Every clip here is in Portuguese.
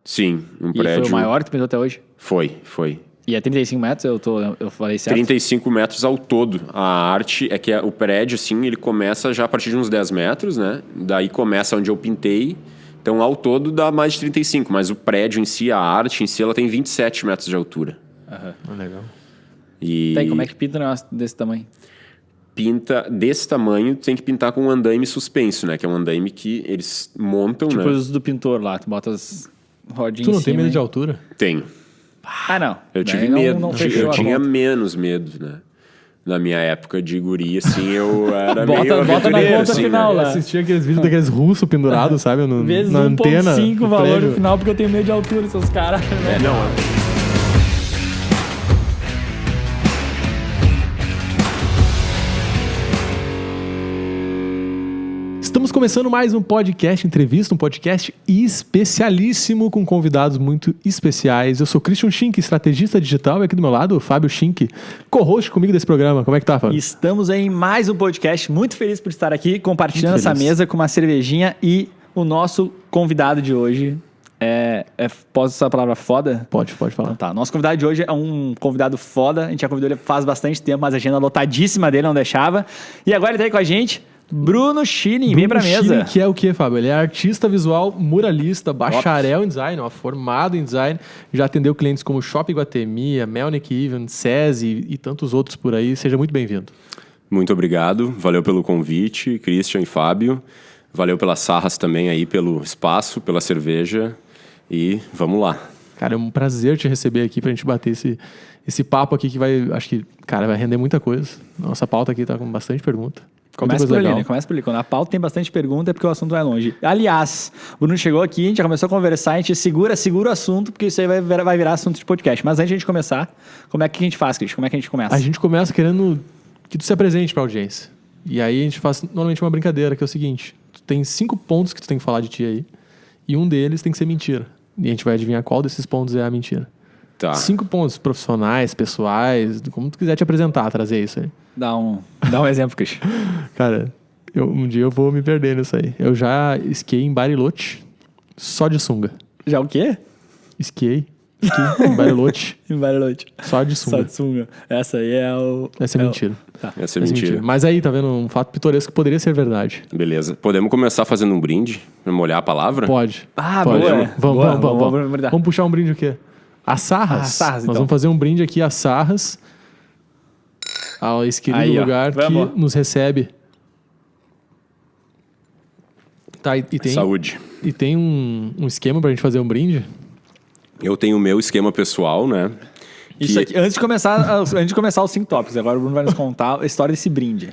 Sim, um E prédio... foi o maior que tu pintou até hoje? Foi. E é 35 metros? Eu falei certo? 35 metros ao todo. A arte é que o prédio, assim, ele começa já a partir de uns 10 metros, né? Daí começa onde eu pintei. Então, ao todo, dá mais de 35. Mas o prédio em si, a arte em si, ela tem 27 metros de altura. Legal. E Tá, e como é que pinta um negócio desse tamanho? pinta desse tamanho, tem que pintar com um andaime suspenso, né? Que é um andaime que eles montam, Tipo né? os do pintor lá, tu bota as rodinhas Tu não em tem cima medo de e- altura? Tem. Ah, não. Eu Daí tive não- medo. não fechou Eu a tinha conta. menos medo, né? Na minha época de guri, assim, eu era Bota- meio bota na aventureiro, conta assim, final né? lá. Eu assisti aqueles vídeos daqueles russos pendurados, sabe? Vezes na antena. 1.5 o do valor prédio. no final, porque eu tenho medo de altura, seus caras. É, não. Estamos começando mais um podcast entrevista, um podcast especialíssimo com convidados muito especiais. Eu sou Christian Schink, estrategista digital, e aqui do meu lado, o Fábio Schink, co-host comigo desse programa. Como é que tá, Fábio? Estamos em mais um podcast, muito feliz por estar aqui, compartilhando Muito essa feliz. mesa com uma cervejinha e o nosso convidado de hoje posso usar a palavra foda? Pode falar. Então tá, nosso convidado de hoje é um convidado foda, a gente já convidou ele faz bastante tempo, mas a agenda lotadíssima dele não deixava. E agora ele tá aí com a gente, Bruno Schilling, vem pra mesa. Schilling, que é o que, Fábio? Ele é artista visual, muralista, bacharel em design, ó, formado em design, já atendeu clientes como Shopping Iguatemi, Melnick Even, SESI e tantos outros por aí. Seja muito bem-vindo. Muito obrigado. Valeu pelo convite, Christian e Fábio. Valeu pelas sarras também aí, pelo espaço, pela cerveja. E vamos lá. Cara, é um prazer te receber aqui pra gente bater esse papo aqui que vai, acho que, cara, vai render muita coisa. Nossa pauta aqui tá com bastante pergunta. Começa por ali, né? Começa por ali. Quando a pauta tem bastante pergunta é porque o assunto vai longe. Aliás, o Bruno chegou aqui, a gente já começou a conversar, a gente segura o assunto, porque isso aí vai virar assunto de podcast. Mas antes de a gente começar, como é que a gente faz, Cris? Como é que a gente começa? A gente começa querendo que tu se apresente pra audiência. E aí a gente faz normalmente uma brincadeira, que é o seguinte: tu tem 5 pontos que tu tem que falar de ti aí, e um deles tem que ser mentira. E a gente vai adivinhar qual desses pontos é a mentira. Tá. 5 pontos profissionais, pessoais, como tu quiser te apresentar, trazer isso aí. Dá um exemplo, Cris. Cara, um dia eu vou me perder nisso aí. Eu já esquiei em Bariloche, só de sunga. Já o quê? Esquiei em Bariloche, Em Bariloche. só de Só sunga. de sunga. Essa aí é o... Essa é mentira. Tá. Essa é mentira. Mas aí, tá vendo? Um fato pitoresco que poderia ser verdade. Beleza. Podemos começar fazendo um brinde? Pra molhar a palavra? Pode. Ah, Pode. boa. Vamos. Vamos brindar. Vamos puxar um brinde o quê? A Sarras. Sarras, Nós então. vamos fazer um brinde aqui a Sarras, a esse querido Aí, ó. lugar Vamos. que nos recebe. Tá, e tem, Saúde. e tem um esquema pra gente fazer um brinde? Eu tenho o meu esquema pessoal, né? Isso aqui, antes de começar os 5 tópicos, agora o Bruno vai nos contar a história desse brinde.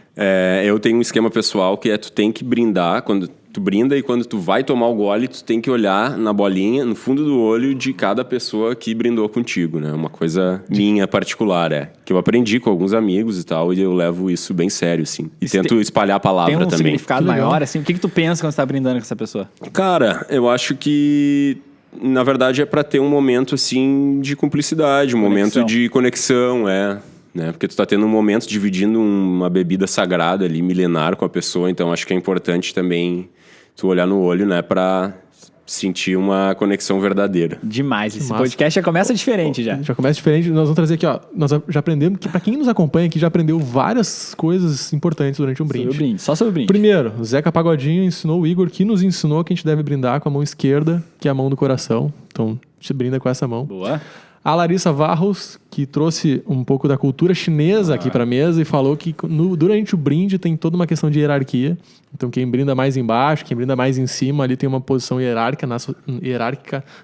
Eu tenho um esquema pessoal que é tu tem que brindar quando tu brinda, e quando tu vai tomar o gole, tu tem que olhar na bolinha, no fundo do olho de cada pessoa que brindou contigo, né? Uma coisa minha particular, que eu aprendi com alguns amigos e tal, e eu levo isso bem sério, assim. E Isso tento espalhar a palavra Tem um também. significado Que legal. maior, assim? O que tu pensa quando você tá brindando com essa pessoa? Cara, eu acho que na verdade é pra ter um momento assim de cumplicidade, um momento de conexão, né? Porque tu tá tendo um momento dividindo uma bebida sagrada ali, milenar com a pessoa, então acho que é importante também tu olhar no olho, né, pra sentir uma conexão verdadeira. Demais. Esse massa. podcast já começa diferente já. Já começa diferente. Nós vamos trazer aqui, ó. Nós já aprendemos que, pra quem nos acompanha aqui, já aprendeu várias coisas importantes durante um brinde. Só sobre o brinde. Primeiro, o Zeca Pagodinho ensinou o Igor, que nos ensinou que a gente deve brindar com a mão esquerda, que é a mão do coração. Então, a gente brinda com essa mão. Boa. A Larissa Varros, que trouxe um pouco da cultura chinesa aqui pra mesa e falou que durante o brinde tem toda uma questão de hierarquia. Então, quem brinda mais embaixo, quem brinda mais em cima, ali tem uma posição hierárquica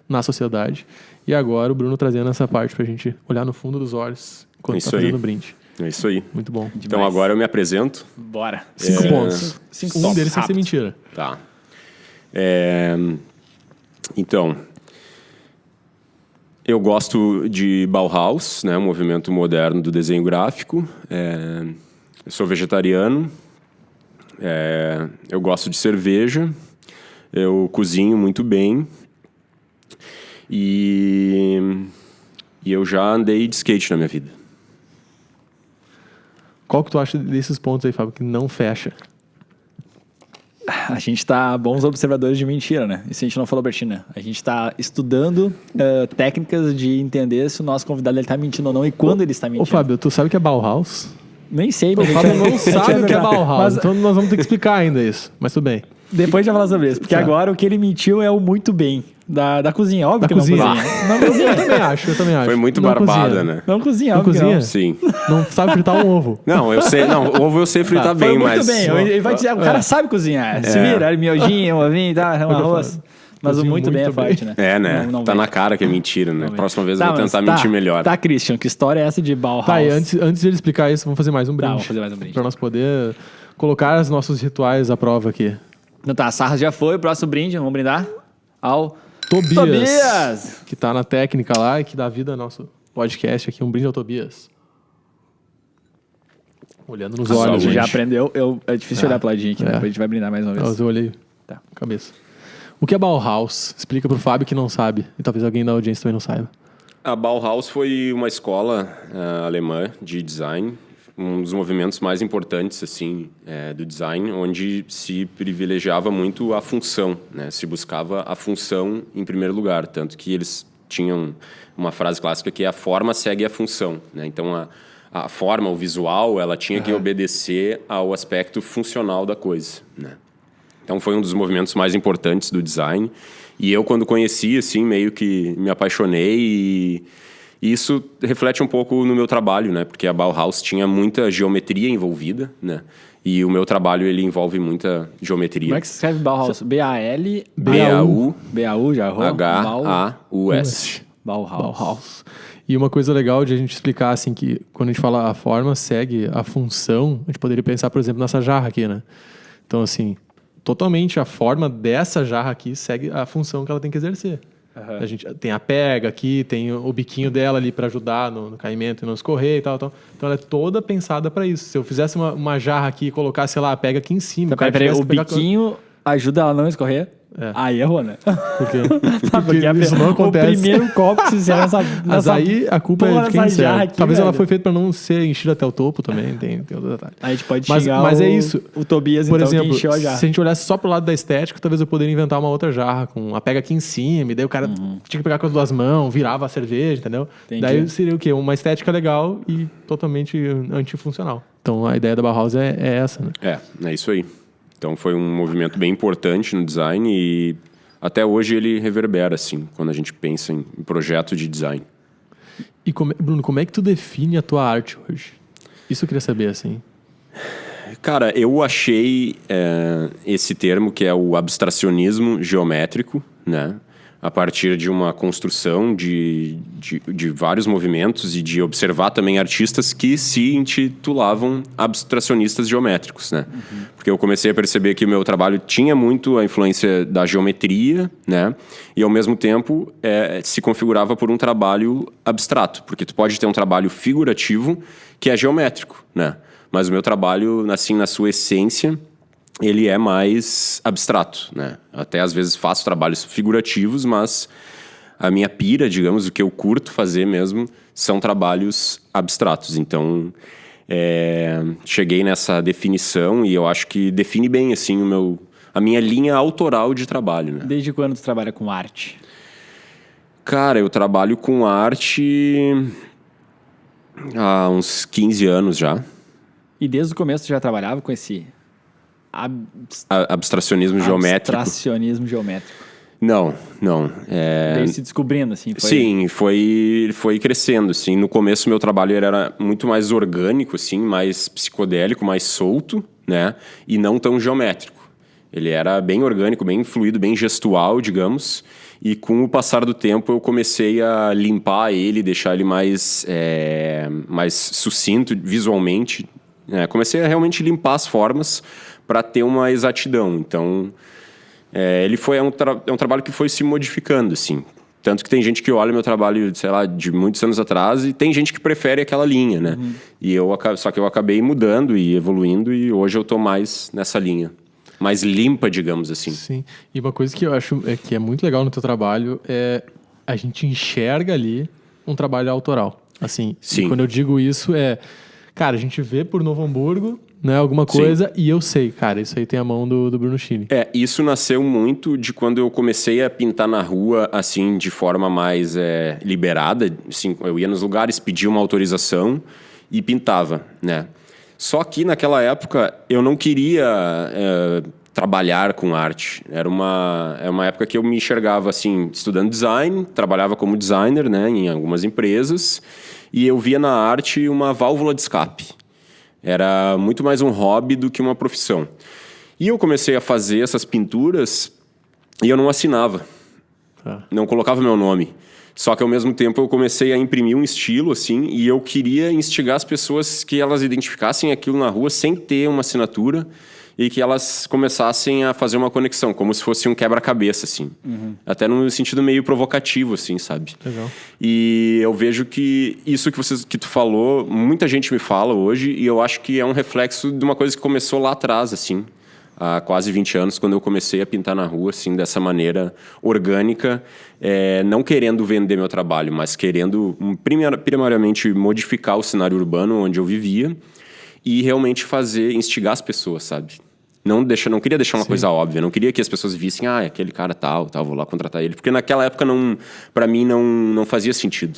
na sociedade. E agora o Bruno trazendo essa parte pra gente olhar no fundo dos olhos enquanto Isso tá fazendo aí. o brinde. É isso aí. Muito bom. Então agora eu me apresento. Bora. 5 pontos. Cinco Um tópicos, deles tem que ser rápido. mentira. Tá. Então, eu gosto de Bauhaus, né, um movimento moderno do desenho gráfico. Eu sou vegetariano. Eu gosto de cerveja. Eu cozinho muito bem. E eu já andei de skate na minha vida. Qual que tu acha desses pontos aí, Fábio, que não fecha? A gente tá bons observadores de mentira, né? Isso a gente não falou, Bertina. A gente tá estudando técnicas de entender se o nosso convidado ele tá mentindo ou não e quando ele está mentindo. Ô, Fábio, tu sabe o que é Bauhaus? Nem sei, mas O Fábio não sabe o que é Bauhaus, então nós vamos ter que explicar ainda isso. Mas tudo bem. Depois de falar sobre isso, porque agora o que ele mentiu é o muito bem da cozinha. Óbvio Da que cozinha. não cozinha. Não cozinha, eu também acho. Foi muito Não barbada, cozinha. né? Não cozinha, Não óbvio que cozinha? Sim. Não sabe fritar um ovo. Não, eu sei. Não, ovo eu sei fritar Foi bem, muito mas. bem. Ele vai dizer, o cara sabe cozinhar. Se vira, miojinho, um ovinho, tá, um arroz. Mas o Cozinho muito bem é muito bem. forte, né? É, né? Não tá vem. na cara que é mentira, né? vem. Próxima vez Tá, eu vou mas tentar mentir melhor. Tá, Christian, que história é essa de Bauhaus? Tá, e antes de ele explicar isso, vamos fazer mais um brinde. vamos fazer mais um brinde. Pra nós poder colocar os nossos rituais à prova aqui. Então tá, a Sarra já foi, o próximo brinde, vamos brindar ao Tobias! Que tá na técnica lá e que dá vida ao nosso podcast aqui. Um brinde ao Tobias. Olhando nos A olhos, gente gente. já aprendeu, é difícil olhar pro ladinho aqui, né? É. Depois a gente vai brindar mais uma vez. Mas eu olhei. Tá. Cabeça. O que é Bauhaus? Explica pro Fábio que não sabe. E talvez alguém da audiência também não saiba. A Bauhaus foi uma escola alemã de design, um dos movimentos mais importantes assim do design, onde se privilegiava muito a função, né? Se buscava a função em primeiro lugar, tanto que eles tinham uma frase clássica que é a forma segue a função, né? Então a forma, o visual, ela tinha que obedecer ao aspecto funcional da coisa, né? Então foi um dos movimentos mais importantes do design. E eu, quando conheci, assim, meio que me apaixonei e isso reflete um pouco no meu trabalho, né? Porque a Bauhaus tinha muita geometria envolvida, né? E o meu trabalho, ele envolve muita geometria. Como é que se escreve Bauhaus? B-A-L... B-A-U... B-A-U, já errou? H-A-U-S. Bauhaus. E uma coisa legal de a gente explicar, assim, que quando a gente fala a forma segue a função, a gente poderia pensar, por exemplo, nessa jarra aqui, né? Então, assim, totalmente a forma dessa jarra aqui segue a função que ela tem que exercer. A gente tem a pega aqui, tem o biquinho dela ali para ajudar no caimento e não escorrer e tal. Então ela é toda pensada para isso. Se eu fizesse uma jarra aqui e colocasse, sei lá, a pega aqui em cima... Então, peraí, o biquinho ajuda ela a não escorrer? Aí errou, né? Por quê? Porque isso não acontece. O primeiro copo que se fizer Mas aí a culpa é de quem serve. Aqui, Talvez velho. ela foi feita para não ser enchida até o topo também, tem outro detalhe. A gente pode Mas xingar é isso. o Tobias, Por então, exemplo, que encheu a jarra. se a gente olhasse só pro lado da estética, talvez eu poderia inventar uma outra jarra com a pega aqui em cima, e daí o cara tinha que pegar com as duas mãos, virava a cerveja, entendeu? Entendi. Daí seria o quê? Uma estética legal e totalmente antifuncional. Então a ideia da Bauhaus é essa, né? É isso aí. Então foi um movimento bem importante no design e até hoje ele reverbera, assim, quando a gente pensa em projeto de design. E Bruno, como é que tu define a tua arte hoje? Isso eu queria saber, assim. Cara, eu achei esse termo que é o abstracionismo geométrico, né? A partir de uma construção de vários movimentos e de observar também artistas que se intitulavam abstracionistas geométricos, né? Porque eu comecei a perceber que o meu trabalho tinha muito a influência da geometria, né? E ao mesmo tempo se configurava por um trabalho abstrato, porque tu pode ter um trabalho figurativo que é geométrico, né? Mas o meu trabalho, assim, na sua essência, ele é mais abstrato, né? Até às vezes faço trabalhos figurativos, mas a minha pira, digamos, o que eu curto fazer mesmo, são trabalhos abstratos. Então, cheguei nessa definição e eu acho que define bem, assim, a minha linha autoral de trabalho, né? Desde quando tu trabalha com arte? Cara, eu trabalho com arte há uns 15 anos já. E desde o começo tu já trabalhava com esse... Abstracionismo geométrico. Abstracionismo geométrico. Não. Veio se descobrindo, assim. Sim, foi crescendo, assim. No começo, meu trabalho era muito mais orgânico, assim, mais psicodélico, mais solto, né? E não tão geométrico. Ele era bem orgânico, bem fluido, bem gestual, digamos. E com o passar do tempo, eu comecei a limpar ele, deixar ele mais sucinto visualmente. Comecei a realmente limpar as formas para ter uma exatidão. Então, ele é um trabalho que foi se modificando, assim. Tanto que tem gente que olha meu trabalho, sei lá, de muitos anos atrás e tem gente que prefere aquela linha, né? E só que eu acabei mudando e evoluindo e hoje eu tô mais nessa linha. Mais limpa, digamos assim. Sim. E uma coisa que eu acho que é muito legal no teu trabalho é a gente enxerga ali um trabalho autoral. Assim, Sim. E quando eu digo isso cara, a gente vê por Novo Hamburgo, né? Alguma coisa, e eu sei, cara, isso aí tem a mão do Bruno Chini. Isso nasceu muito de quando eu comecei a pintar na rua, assim, de forma mais liberada. Assim, eu ia nos lugares, pedia uma autorização e pintava, né? Só que naquela época eu não queria trabalhar com arte. Era uma época que eu me enxergava, assim, estudando design, trabalhava como designer, né, em algumas empresas, e eu via na arte uma válvula de escape. Era muito mais um hobby do que uma profissão. E eu comecei a fazer essas pinturas e eu não assinava. Não colocava meu nome. Só que ao mesmo tempo eu comecei a imprimir um estilo, assim, e eu queria instigar as pessoas que elas identificassem aquilo na rua sem ter uma assinatura e que elas começassem a fazer uma conexão, como se fosse um quebra-cabeça, assim. Até num sentido meio provocativo, assim, sabe? Legal. E eu vejo que isso que tu falou, muita gente me fala hoje, e eu acho que é um reflexo de uma coisa que começou lá atrás, assim, há quase 20 anos, quando eu comecei a pintar na rua, assim, dessa maneira orgânica, não querendo vender meu trabalho, mas querendo, primariamente, modificar o cenário urbano onde eu vivia e realmente instigar as pessoas, sabe? Não queria deixar uma coisa óbvia, não queria que as pessoas vissem, aquele cara tal, vou lá contratar ele. Porque naquela época, pra mim, não fazia sentido.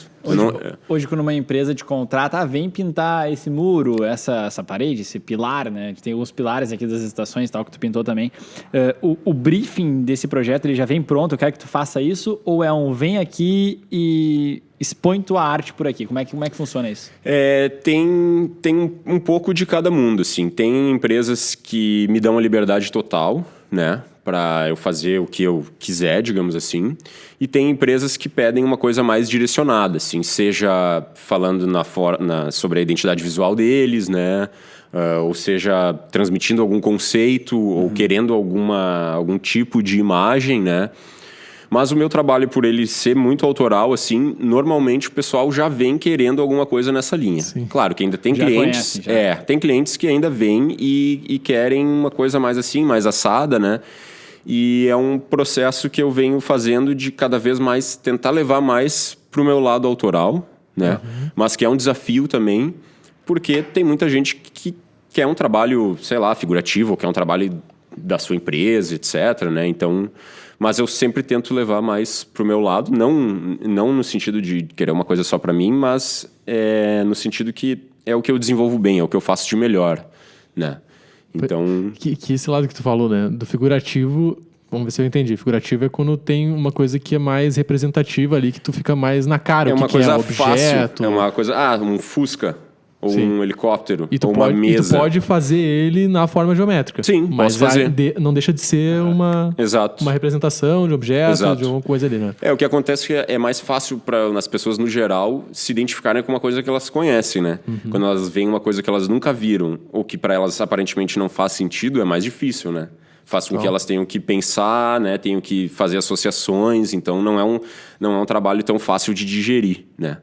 Hoje, quando uma empresa te contrata, vem pintar esse muro, essa parede, esse pilar, né? Tem alguns pilares aqui das estações, tal, que tu pintou também. O briefing desse projeto, ele já vem pronto, eu quero que tu faça isso? Ou vem aqui e expõe tua arte por aqui? Como é que funciona isso? Tem um pouco de cada mundo, assim. Tem empresas que me dão a liberdade total, né? Para eu fazer o que eu quiser, digamos assim. E tem empresas que pedem uma coisa mais direcionada, assim, seja falando sobre a identidade visual deles, né? Ou seja, transmitindo algum conceito ou querendo algum tipo de imagem, né? Mas o meu trabalho, por ele ser muito autoral, assim, normalmente o pessoal já vem querendo alguma coisa nessa linha. Sim. Claro que ainda tem clientes... tem clientes que ainda vêm e querem uma coisa mais assim, mais assada, né? E é um processo que eu venho fazendo de cada vez mais tentar levar mais pro meu lado autoral, né? Mas que é um desafio também, porque tem muita gente que quer um trabalho, sei lá, figurativo, ou quer um trabalho da sua empresa, etc, né? Então... Mas eu sempre tento levar mais pro meu lado, não no sentido de querer uma coisa só para mim, mas no sentido que é o que eu desenvolvo bem, é o que eu faço de melhor, né? Então... Que esse lado que tu falou, né? Do figurativo, vamos ver se eu entendi. Figurativo é quando tem uma coisa que é mais representativa ali, que tu fica mais na cara. É uma coisa fácil. Objeto. É uma coisa... um Fusca. Ou um helicóptero, ou uma mesa. E tu pode fazer ele na forma geométrica. Sim, mas posso fazer. Não deixa de ser uma representação de objeto, de alguma coisa ali, né? O que acontece é que é mais fácil para as pessoas, no geral, se identificarem com uma coisa que elas conhecem, né? Quando elas veem uma coisa que elas nunca viram, ou que para elas aparentemente não faz sentido, é mais difícil, né? Faz com que elas tenham que pensar, né? Tenham que fazer associações, então não é um trabalho tão fácil de digerir, né?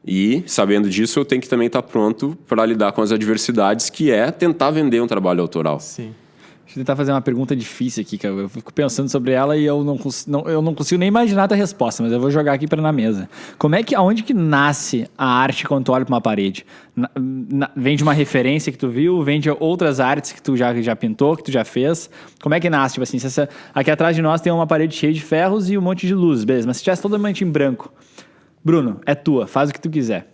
E, sabendo disso, eu tenho que também estar pronto para lidar com as adversidades, que é tentar vender um trabalho autoral. Sim. Deixa eu tentar fazer uma pergunta difícil aqui, cara. Eu fico pensando sobre ela e eu não consigo nem imaginar a resposta, mas eu vou jogar aqui na mesa. Aonde que nasce a arte quando tu olha para uma parede? Vem de uma referência que tu viu? Vem de outras artes que tu já pintou, que tu já fez? Como é que nasce? Tipo assim, aqui atrás de nós tem uma parede cheia de ferros e um monte de luzes, beleza. Mas se tivesse totalmente em branco... Bruno, é tua, faz o que tu quiser.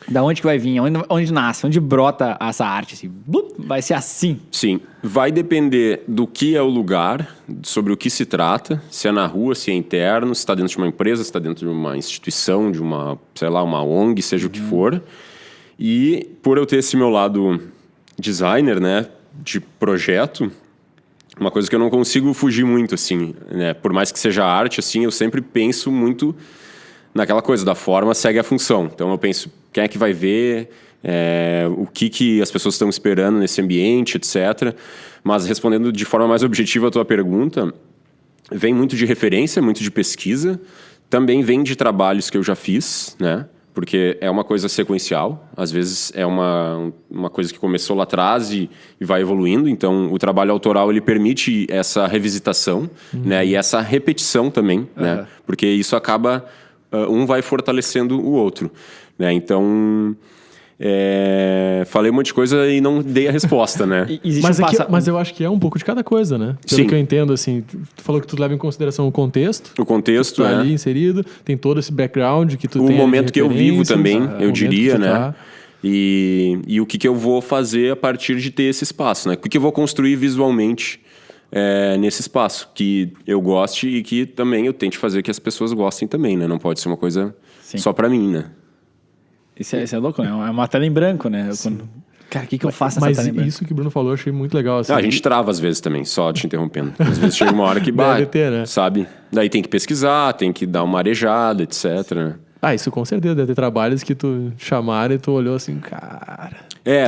Da onde que vai vir? Onde nasce? Onde brota essa arte? Assim, vai ser assim? Sim, vai depender do que é o lugar, sobre o que se trata, se é na rua, se é interno, se está dentro de uma empresa, se está dentro de uma instituição, de uma, sei lá, uma ONG, seja o que for. E por eu ter esse meu lado designer, né, de projeto, uma coisa que eu não consigo fugir muito, assim, né, por mais que seja arte, assim, eu sempre penso muito... naquela coisa da forma segue a função. Então eu penso, quem é que vai ver, o que as pessoas estão esperando nesse ambiente, etc. Mas respondendo de forma mais objetiva a tua pergunta, vem muito de referência, muito de pesquisa, também vem de trabalhos que eu já fiz, né? Porque é uma coisa sequencial, às vezes é uma coisa que começou lá atrás e vai evoluindo, então o trabalho autoral ele permite essa revisitação, né? E essa repetição também, né? Porque isso acaba... um vai fortalecendo o outro, né? Então, falei um monte de coisa e não dei a resposta, né? Mas eu acho que é um pouco de cada coisa, né? Pelo Sim. que eu entendo, assim, tu falou que tu leva em consideração o contexto. O contexto, tu tá ali inserido, tem todo esse background que tu o tem. momento que eu vivo também, eu diria, né? Tá. E o que eu vou fazer a partir de ter esse espaço, né? O que eu vou construir visualmente nesse espaço, que eu goste e que também eu tente fazer que as pessoas gostem também, né? Não pode ser uma coisa só pra mim, né? Isso é louco, né? É uma tela em branco, né? Cara, o que eu faço nessa tela em branco? Mas isso que o Bruno falou, eu achei muito legal. Assim. A gente trava às vezes também, só te interrompendo. Às vezes chega uma hora que bate, né? sabe? Daí tem que pesquisar, tem que dar uma arejada, etc. Isso com certeza. Deve ter trabalhos que tu chamaram e tu olhou assim, cara...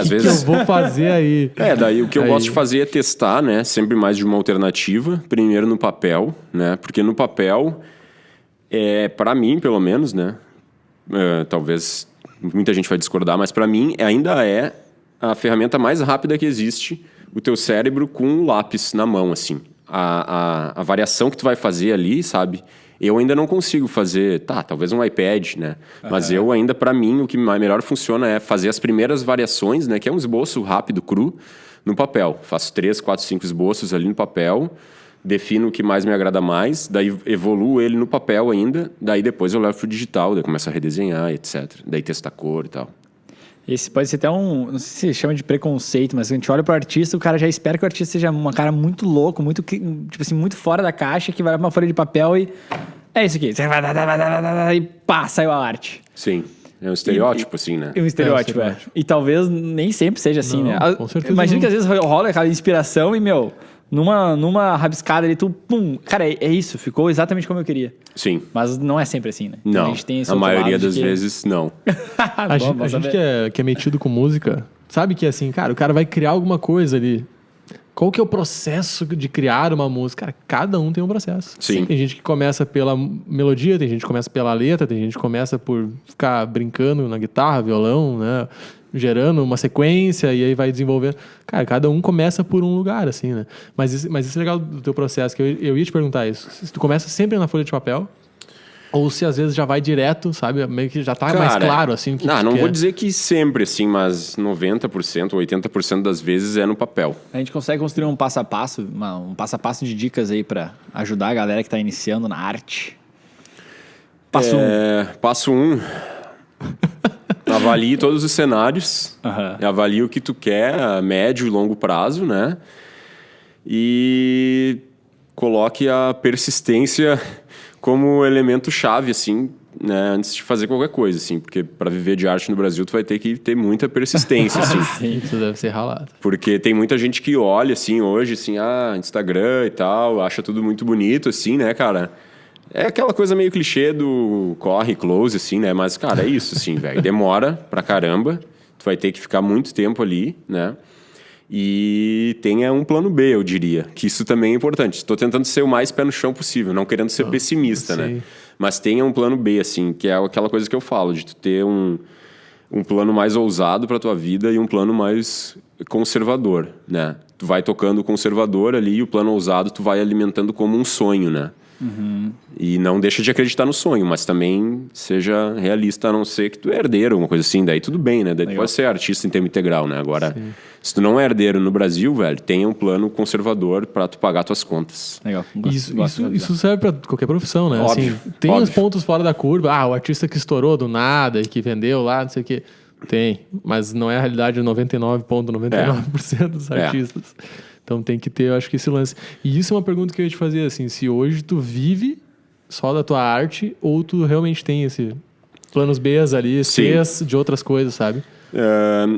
às vezes... que eu vou fazer aí? Daí o que eu gosto de fazer é testar, né? Sempre mais de uma alternativa. Primeiro no papel, né? Porque no papel, pra mim, pelo menos, né? Talvez muita gente vai discordar, mas pra mim ainda é a ferramenta mais rápida que existe, o teu cérebro com um lápis na mão, assim. A variação que tu vai fazer ali, sabe? Eu ainda não consigo fazer, talvez um iPad, né? Mas eu ainda, pra mim, o que melhor funciona é fazer as primeiras variações, né? Que é um esboço rápido, cru, no papel. Faço 3, 4, 5 esboços ali no papel, defino o que mais me agrada mais, daí evoluo ele no papel ainda, daí depois eu levo pro digital, daí começo a redesenhar, etc. Daí testa a cor e tal. Esse pode ser até não sei se chama de preconceito, mas a gente olha pro artista, o cara já espera que o artista seja uma cara muito louco, muito, tipo assim, muito fora da caixa, que vai pra uma folha de papel e é isso aqui. E pá, saiu a arte. Sim. É um estereótipo, assim, né? É um estereótipo, E talvez nem sempre seja assim, né? Com certeza. Imagina que às vezes rola aquela inspiração e, numa rabiscada ali, tu, pum, cara, é isso, ficou exatamente como eu queria. Sim. Mas não é sempre assim, né? Não, a gente tem esse a maioria das vezes não. A gente que é metido com música, sabe que assim, cara, o cara vai criar alguma coisa ali. Qual que é o processo de criar uma música? Cara, cada um tem um processo. Sim. Tem gente que começa pela melodia, tem gente que começa pela letra, tem gente que começa por ficar brincando na guitarra, violão, né? Gerando uma sequência e aí vai desenvolvendo. Cara, cada um começa por um lugar, assim, né? Mas isso é legal do teu processo, que eu ia te perguntar isso. Se tu começa sempre na folha de papel, ou se às vezes já vai direto, sabe? Meio que já tá mais claro, assim, o que não vou dizer que sempre, assim, mas 90%, 80% das vezes é no papel. A gente consegue construir um passo a passo, um passo a passo de dicas aí pra ajudar a galera que tá iniciando na arte. Passo 1. Passo 1. Avalie todos os cenários, avalie o que tu quer a médio e longo prazo, né? E coloque a persistência como elemento chave, assim, né? Antes de fazer qualquer coisa, assim. Porque para viver de arte no Brasil, tu vai ter que ter muita persistência, assim. Sim, isso deve ser ralado. Porque tem muita gente que olha, assim, hoje, assim, Instagram e tal, acha tudo muito bonito, assim, né, cara? É aquela coisa meio clichê do corre, close, assim, né? Mas, cara, é isso, assim, velho. Demora pra caramba. Tu vai ter que ficar muito tempo ali, né? E tenha um plano B, eu diria. Que isso também é importante. Estou tentando ser o mais pé no chão possível, não querendo ser pessimista, né? Mas tenha um plano B, assim, que é aquela coisa que eu falo, de tu ter um plano mais ousado pra tua vida e um plano mais conservador, né? Tu vai tocando o conservador ali e o plano ousado tu vai alimentando como um sonho, né? E não deixa de acreditar no sonho, mas também seja realista, a não ser que tu é herdeiro, alguma coisa assim, daí tudo bem, né? Daí tu pode ser artista em tempo integral, né? Agora, se tu não é herdeiro no Brasil, velho, tenha um plano conservador pra tu pagar tuas contas. Legal. Isso serve pra qualquer profissão, né? Óbvio, assim, tem os pontos fora da curva. O artista que estourou do nada e que vendeu lá, não sei o quê. Tem, mas não é a realidade de 99,99% dos artistas. Então tem que ter, eu acho que esse lance. E isso é uma pergunta que eu ia te fazer, assim, se hoje tu vive só da tua arte ou tu realmente tem esse planos Bs ali, Cs de outras coisas, sabe?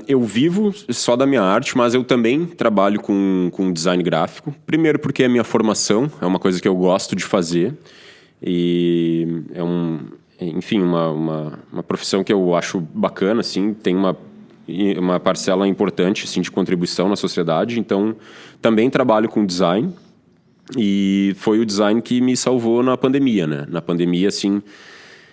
Eu vivo só da minha arte, mas eu também trabalho com design gráfico. Primeiro porque é minha formação, é uma coisa que eu gosto de fazer. E é uma profissão que eu acho bacana, assim, tem uma parcela importante, assim, de contribuição na sociedade. Então, também trabalho com design. E foi o design que me salvou na pandemia, né? Na pandemia, assim,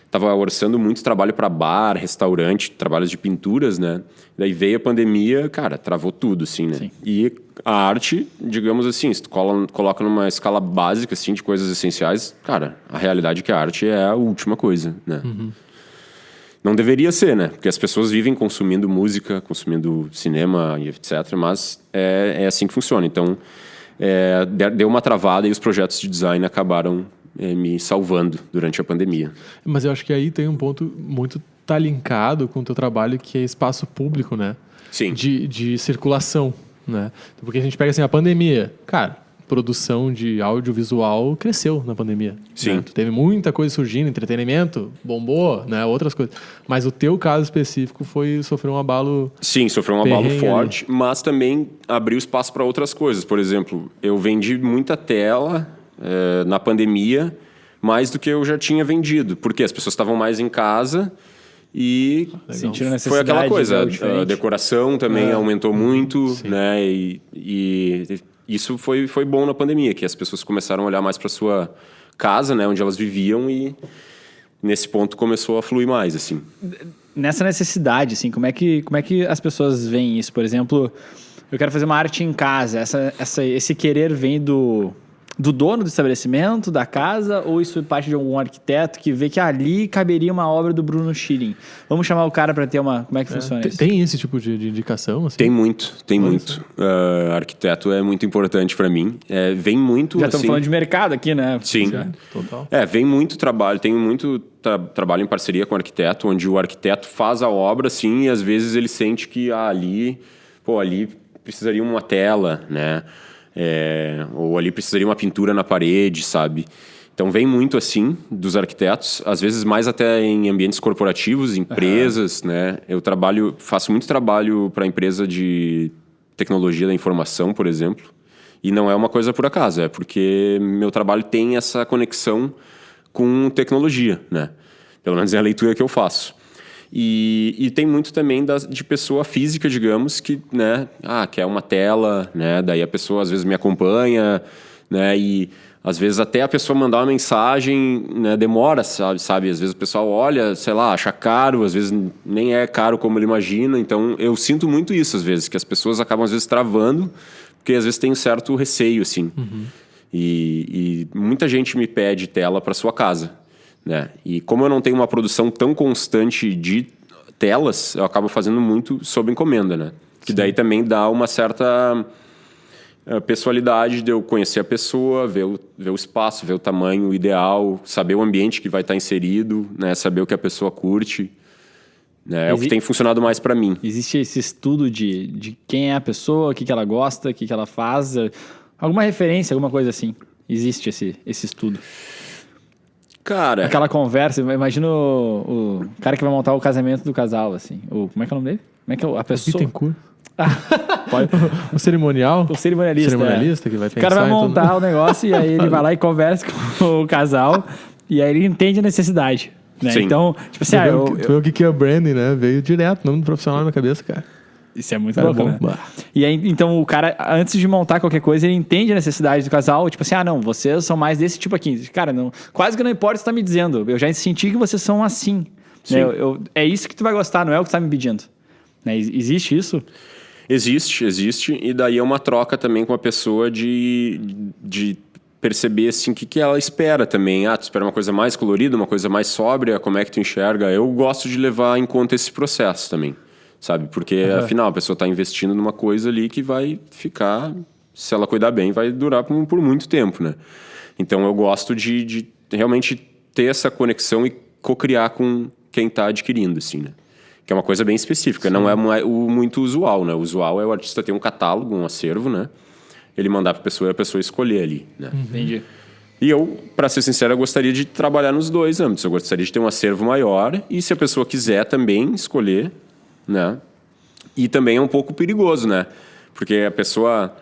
tava orçando muito trabalho para bar, restaurante, trabalhos de pinturas, né? Daí veio a pandemia, cara, travou tudo, assim, né? Sim. E a arte, digamos assim, se tu coloca numa escala básica, assim, de coisas essenciais, cara, a realidade é que a arte é a última coisa, né? Não deveria ser, né? Porque as pessoas vivem consumindo música, consumindo cinema e etc. Mas é assim que funciona. Então, deu uma travada e os projetos de design acabaram me salvando durante a pandemia. Mas eu acho que aí tem um ponto muito tá linkado com o teu trabalho, que é espaço público, né? Sim. De circulação, né? Porque a gente pega assim, a pandemia, cara, produção de audiovisual cresceu na pandemia. Sim. Né? Teve muita coisa surgindo, entretenimento, bombou, né? Outras coisas. Mas o teu caso específico sofreu um abalo... Sim, sofreu um abalo forte, mas também abriu espaço para outras coisas. Por exemplo, eu vendi muita tela na pandemia, mais do que eu já tinha vendido. Porque as pessoas estavam mais em casa... E foi aquela coisa, a decoração também aumentou muito, né? E isso foi bom na pandemia, que as pessoas começaram a olhar mais para sua casa, né? Onde elas viviam, e nesse ponto começou a fluir mais, assim. Nessa necessidade, assim, como é que as pessoas veem isso? Por exemplo, eu quero fazer uma arte em casa, esse querer vem do dono do estabelecimento, da casa, ou isso parte de algum arquiteto que vê que ali caberia uma obra do Bruno Schilling? Vamos chamar o cara para ter uma... Como é que funciona isso? Tem esse tipo de indicação? Assim? Tem muito. Arquiteto é muito importante para mim. Vem muito... Já estamos falando de mercado aqui, né? Sim. Total. Vem muito trabalho. Tem muito trabalho em parceria com o arquiteto, onde o arquiteto faz a obra, sim, e às vezes ele sente que ali precisaria uma tela, né? Ou ali precisaria uma pintura na parede, sabe? Então vem muito assim dos arquitetos, às vezes mais até em ambientes corporativos, empresas, né? Eu faço muito trabalho para empresa de tecnologia da informação, por exemplo, e não é uma coisa por acaso, é porque meu trabalho tem essa conexão com tecnologia, né? Pelo menos é a leitura que eu faço. E tem muito também de pessoa física, digamos, que, né, quer uma tela, né, daí a pessoa às vezes me acompanha, né, e às vezes até a pessoa mandar uma mensagem, né, demora, sabe, às vezes o pessoal olha, sei lá, acha caro, às vezes nem é caro como ele imagina, então eu sinto muito isso às vezes, que as pessoas acabam às vezes travando, porque às vezes tem um certo receio, assim, e muita gente me pede tela para sua casa. Né? E como eu não tenho uma produção tão constante de telas, eu acabo fazendo muito sob encomenda, né? Que daí também dá uma certa pessoalidade de eu conhecer a pessoa, ver o espaço, ver o tamanho ideal, saber o ambiente que vai estar inserido, né? Saber o que a pessoa curte. Né? É o que tem funcionado mais para mim. Existe esse estudo de quem é a pessoa, o que ela gosta, o que ela faz? Alguma referência, alguma coisa assim? Existe esse estudo? Cara... Aquela conversa, imagina o cara que vai montar o casamento do casal, assim. Como é que é o nome dele? Como é que é a pessoa... Bittencourt. O cerimonial? O cerimonialista. O cerimonialista que vai pensar. O cara vai montar o negócio e aí ele vai lá e conversa com o casal e aí ele entende a necessidade. Né? Então, tipo assim... Tu vê o que é o branding, né? Veio direto, nome do profissional na minha cabeça, cara. Isso é muito louco, né? E aí, então, o cara, antes de montar qualquer coisa, ele entende a necessidade do casal. Tipo assim, não, vocês são mais desse tipo aqui. Cara, não, quase que não importa o que você tá me dizendo. Eu já senti que vocês são assim. Né? É isso que tu vai gostar, não é o que você tá me pedindo. Né? Existe isso? Existe. E daí é uma troca também com a pessoa de perceber, assim, o que ela espera também. Tu espera uma coisa mais colorida, uma coisa mais sóbria, como é que tu enxerga? Eu gosto de levar em conta esse processo também. Sabe? Porque, afinal, a pessoa está investindo numa coisa ali que vai ficar, se ela cuidar bem, vai durar por muito tempo, né? Então, eu gosto de realmente ter essa conexão e co-criar com quem está adquirindo, assim, né? Que é uma coisa bem específica, não é muito usual, né? O usual é o artista ter um catálogo, um acervo, né? Ele mandar para a pessoa e a pessoa escolher ali, né? Entendi. E eu, para ser sincero, eu gostaria de trabalhar nos dois âmbitos. Eu gostaria de ter um acervo maior e, se a pessoa quiser também escolher... Né? E também é um pouco perigoso, né? Porque a pessoa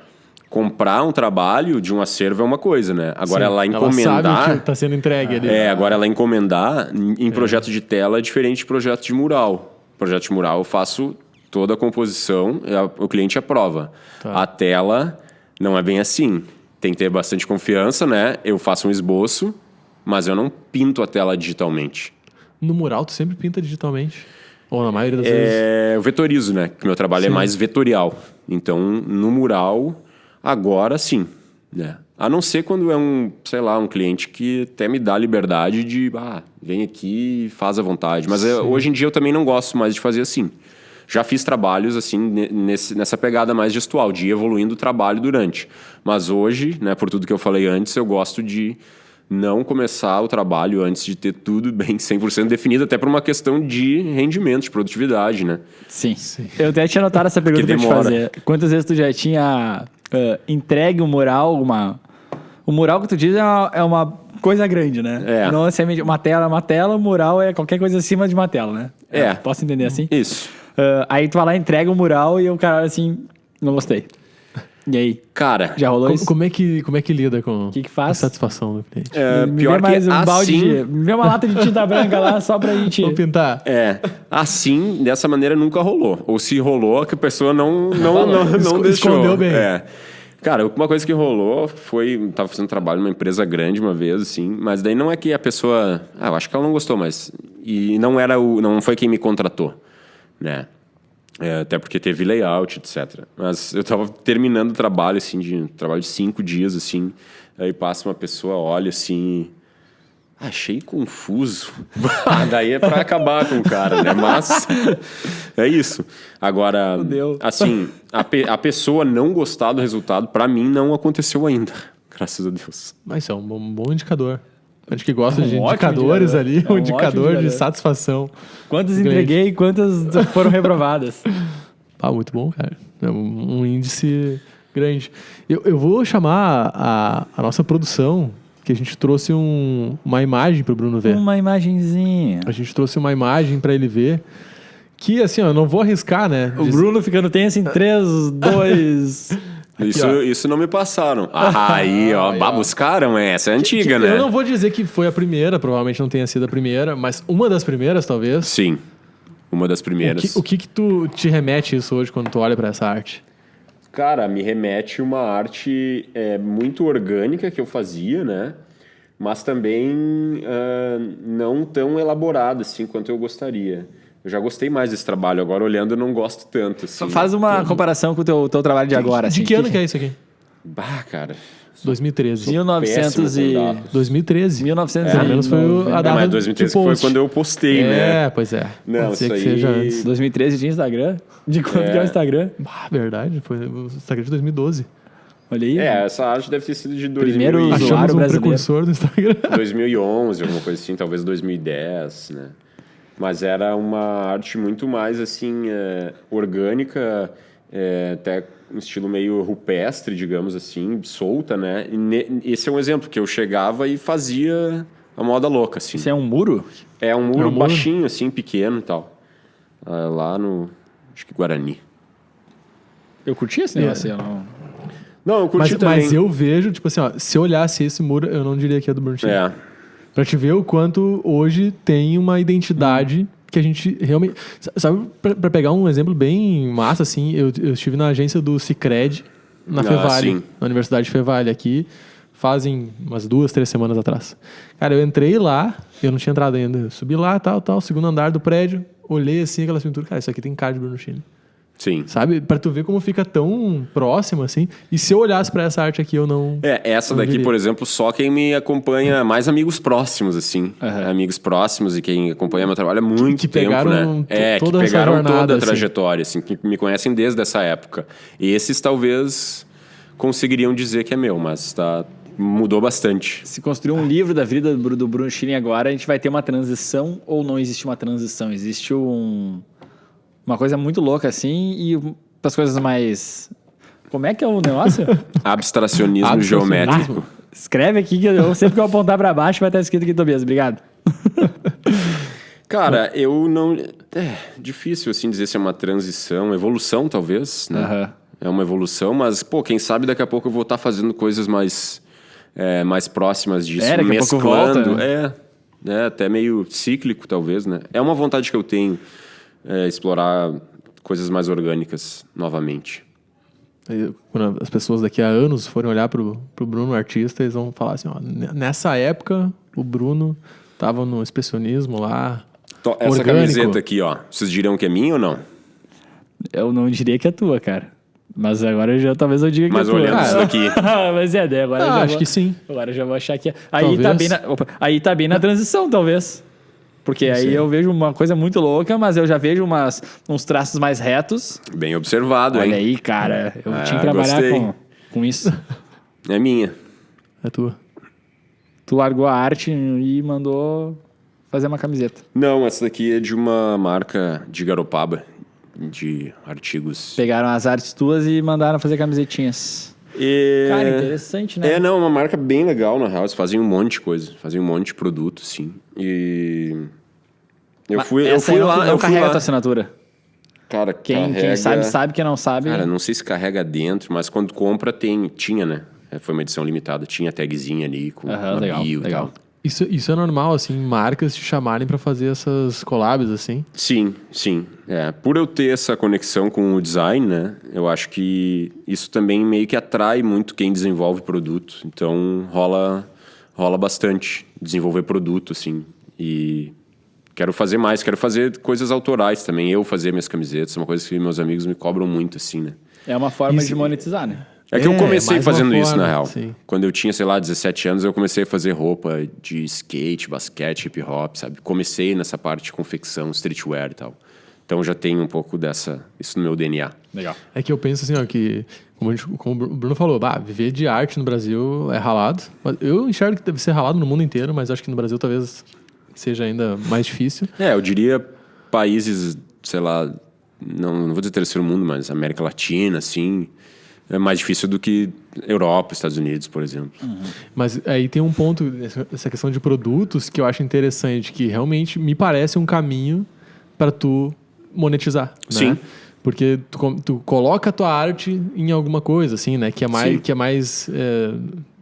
comprar um trabalho de um acervo é uma coisa, né? Agora ela encomendar... Ela sabe que está sendo entregue ali. Agora ela encomendar em projeto de tela é diferente de projeto de mural. Projeto de mural eu faço toda a composição, o cliente aprova. A tela não é bem assim. Tem que ter bastante confiança, né? Eu faço um esboço, mas eu não pinto a tela digitalmente. No mural tu sempre pinta digitalmente? Ou na maioria das vezes? Eu vetorizo, né? Porque meu trabalho é mais vetorial. Então, no mural, agora sim. Né? A não ser quando é um cliente que até me dá liberdade de, vem aqui e faz à vontade. Mas hoje em dia eu também não gosto mais de fazer assim. Já fiz trabalhos assim nessa pegada mais gestual, de ir evoluindo o trabalho durante. Mas hoje, né, por tudo que eu falei antes, eu gosto de não começar o trabalho antes de ter tudo bem 100% definido, até por uma questão de rendimento, de produtividade, né? Sim. Eu até tinha anotado essa pergunta pra te fazer. Quantas vezes tu já tinha entregue um mural, O mural que tu diz é uma coisa grande, né? Não necessariamente uma tela, mural é qualquer coisa acima de uma tela, né? Posso entender assim? Isso. Aí tu vai lá, entrega o mural e o cara assim, não gostei. E aí? Cara, já rolou isso? Como é que lida com que faz? a satisfação do cliente? Me pior vê mais um balde me vê uma lata de tinta branca lá só pra gente... Vou pintar. Assim, dessa maneira nunca rolou. Ou se rolou, que a pessoa não deixou. Escondeu bem. Cara, uma coisa que rolou foi... Tava fazendo trabalho numa empresa grande uma vez, assim, mas daí não é que a pessoa... eu acho que ela não gostou, mas... E não foi quem me contratou, né? Até porque teve layout, etc. Mas eu tava terminando o trabalho, assim, trabalho de 5 dias, assim. Aí passa uma pessoa, olha, assim... Achei confuso. Daí é pra acabar com o cara, né? Mas é isso. Agora, assim, a pessoa não gostar do resultado, pra mim, não aconteceu ainda. Graças a Deus. Mas é um bom indicador. A gente que gosta de indicadores ali, um indicador de satisfação. Quantas entreguei e quantas foram reprovadas. Muito bom, cara. É um índice grande. Eu vou chamar a nossa produção, que a gente trouxe uma imagem para o Bruno ver. Uma imagenzinha. A gente trouxe uma imagem para ele ver. Que, assim, eu não vou arriscar, né? O Bruno ficando tenso em 3, 2... Isso não me passaram. Aí, ó. Buscaram essa. É antiga, né? Eu não vou dizer que foi a primeira, provavelmente não tenha sido a primeira, mas uma das primeiras, talvez. Sim, uma das primeiras. O que tu te remete isso hoje quando tu olha para essa arte? Cara, me remete uma arte muito orgânica que eu fazia, né? Mas também não tão elaborada assim quanto eu gostaria. Eu já gostei mais desse trabalho, agora olhando eu não gosto tanto. Assim. Faz uma comparação com o teu trabalho de agora. De que ano que é isso aqui? Cara... 2013. 2013. 1900. Pelo menos foi a data. Mas 2013 foi quando eu postei, né? Pois é. Não, pode ser isso que aí... seja antes. 2013 tinha Instagram? De quanto que é o Instagram? Verdade. Foi o Instagram de 2012. Olha aí. Essa arte deve ter sido de Primeiro usuário Achamos um brasileiro. precursor do Instagram. 2011, alguma coisa assim, talvez 2010, né? Mas era uma arte muito mais, assim, orgânica, até um estilo meio rupestre, digamos assim, solta, né? E esse é um exemplo, que eu chegava e fazia a moda louca, assim. Isso é um muro? É um muro baixinho, assim, pequeno e tal. Lá no, acho que Guarani. Eu curti esse negócio, Não, eu curti também. Mas eu vejo, tipo assim, ó, se eu olhasse esse muro, eu não diria que é do Bruno Chile. Pra te ver o quanto hoje tem uma identidade que a gente realmente... Sabe, pra pegar um exemplo bem massa, assim, eu estive na agência do Sicredi, na Fevale, na Universidade Fevale aqui, fazem umas 2, 3 semanas atrás. Cara, eu entrei lá, eu não tinha entrado ainda, eu subi lá, tal, segundo andar do prédio, olhei assim, aquela pintura, cara, isso aqui tem cara de Bruno Chile. Sim. Sabe? Pra tu ver como fica tão próximo, assim. E se eu olhasse pra essa arte aqui, eu não... Essa daqui, diria. por exemplo, só quem me acompanha, mais amigos próximos, assim. Amigos próximos e quem acompanha meu trabalho há muito tempo, né? Que pegaram jornada, toda a assim. trajetória, assim, que me conhecem desde essa época. Esses talvez conseguiriam dizer que é meu, mas mudou bastante. Se construir um livro da vida do Bruno Schilling agora, a gente vai ter uma transição ou não existe uma transição? Existe uma coisa muito louca, assim, e as coisas mais... Como é que é o negócio? Abstracionismo geométrico. Escreve aqui, que eu sempre que eu apontar pra baixo vai estar escrito aqui, Tobias. Obrigado. Cara, eu não... difícil, assim, dizer se é uma transição, evolução, talvez, né? É uma evolução, mas, quem sabe daqui a pouco eu vou estar fazendo coisas mais próximas disso, daqui mesclando. a pouco volta, né? Até meio cíclico, talvez, né? É uma vontade que eu tenho, explorar coisas mais orgânicas novamente. Quando as pessoas daqui a anos forem olhar pro Bruno artista, eles vão falar assim, ó, nessa época o Bruno tava no expressionismo lá, Essa orgânico. camiseta aqui, ó, vocês diriam que é minha ou não? Eu não diria que é tua, cara. Mas agora talvez eu diga que Mas é tua. olhando isso daqui... Mas daí agora eu já acho vou, que sim. Agora eu já vou achar que é. Talvez. Aí tá bem na transição, talvez. Porque aí eu vejo uma coisa muito louca, mas eu já vejo uns traços mais retos. Bem observado, Olha hein? aí, cara. Eu tinha que trabalhar gostei. com isso. É minha. É tua. Tu largou a arte e mandou fazer uma camiseta. Não, essa daqui é de uma marca de Garopaba, de artigos. Pegaram as artes tuas e mandaram fazer camisetinhas. Cara, interessante, né? Não, uma marca bem legal, na real. Eles fazem um monte de coisa. Fazem um monte de produto, sim. E... Eu fui lá... Não carrega a tua assinatura. Cara, Quem sabe, quem não sabe... Cara, não sei se carrega dentro, mas quando compra tinha, né? Foi uma edição limitada. Tinha tagzinha ali com uma bio e tal. Isso é normal, assim, marcas te chamarem pra fazer essas collabs, assim? Sim. Por eu ter essa conexão com o design, né? Eu acho que isso também meio que atrai muito quem desenvolve produto. Então, rola bastante desenvolver produto, assim. E quero fazer mais. Quero fazer coisas autorais também. Eu fazer minhas camisetas. É uma coisa que meus amigos me cobram muito, assim, né? É uma forma de monetizar, né? É que eu comecei fazendo isso, na real. Sim. Quando eu tinha, 17 anos, eu comecei a fazer roupa de skate, basquete, hip hop, sabe? Comecei nessa parte de confecção, streetwear e tal. Então já tenho um pouco isso no meu DNA. Legal. É que eu penso assim, ó, que como o Bruno falou, viver de arte no Brasil é ralado. Eu enxergo que deve ser ralado no mundo inteiro, mas acho que no Brasil talvez seja ainda mais difícil. Eu diria países, sei lá, não vou dizer terceiro mundo, mas América Latina, assim... É mais difícil do que Europa, Estados Unidos, por exemplo. Uhum. Mas aí tem um ponto, essa questão de produtos, que eu acho interessante, que realmente me parece um caminho para tu monetizar. Sim. Né? Porque tu coloca a tua arte em alguma coisa, assim, né? Que é mais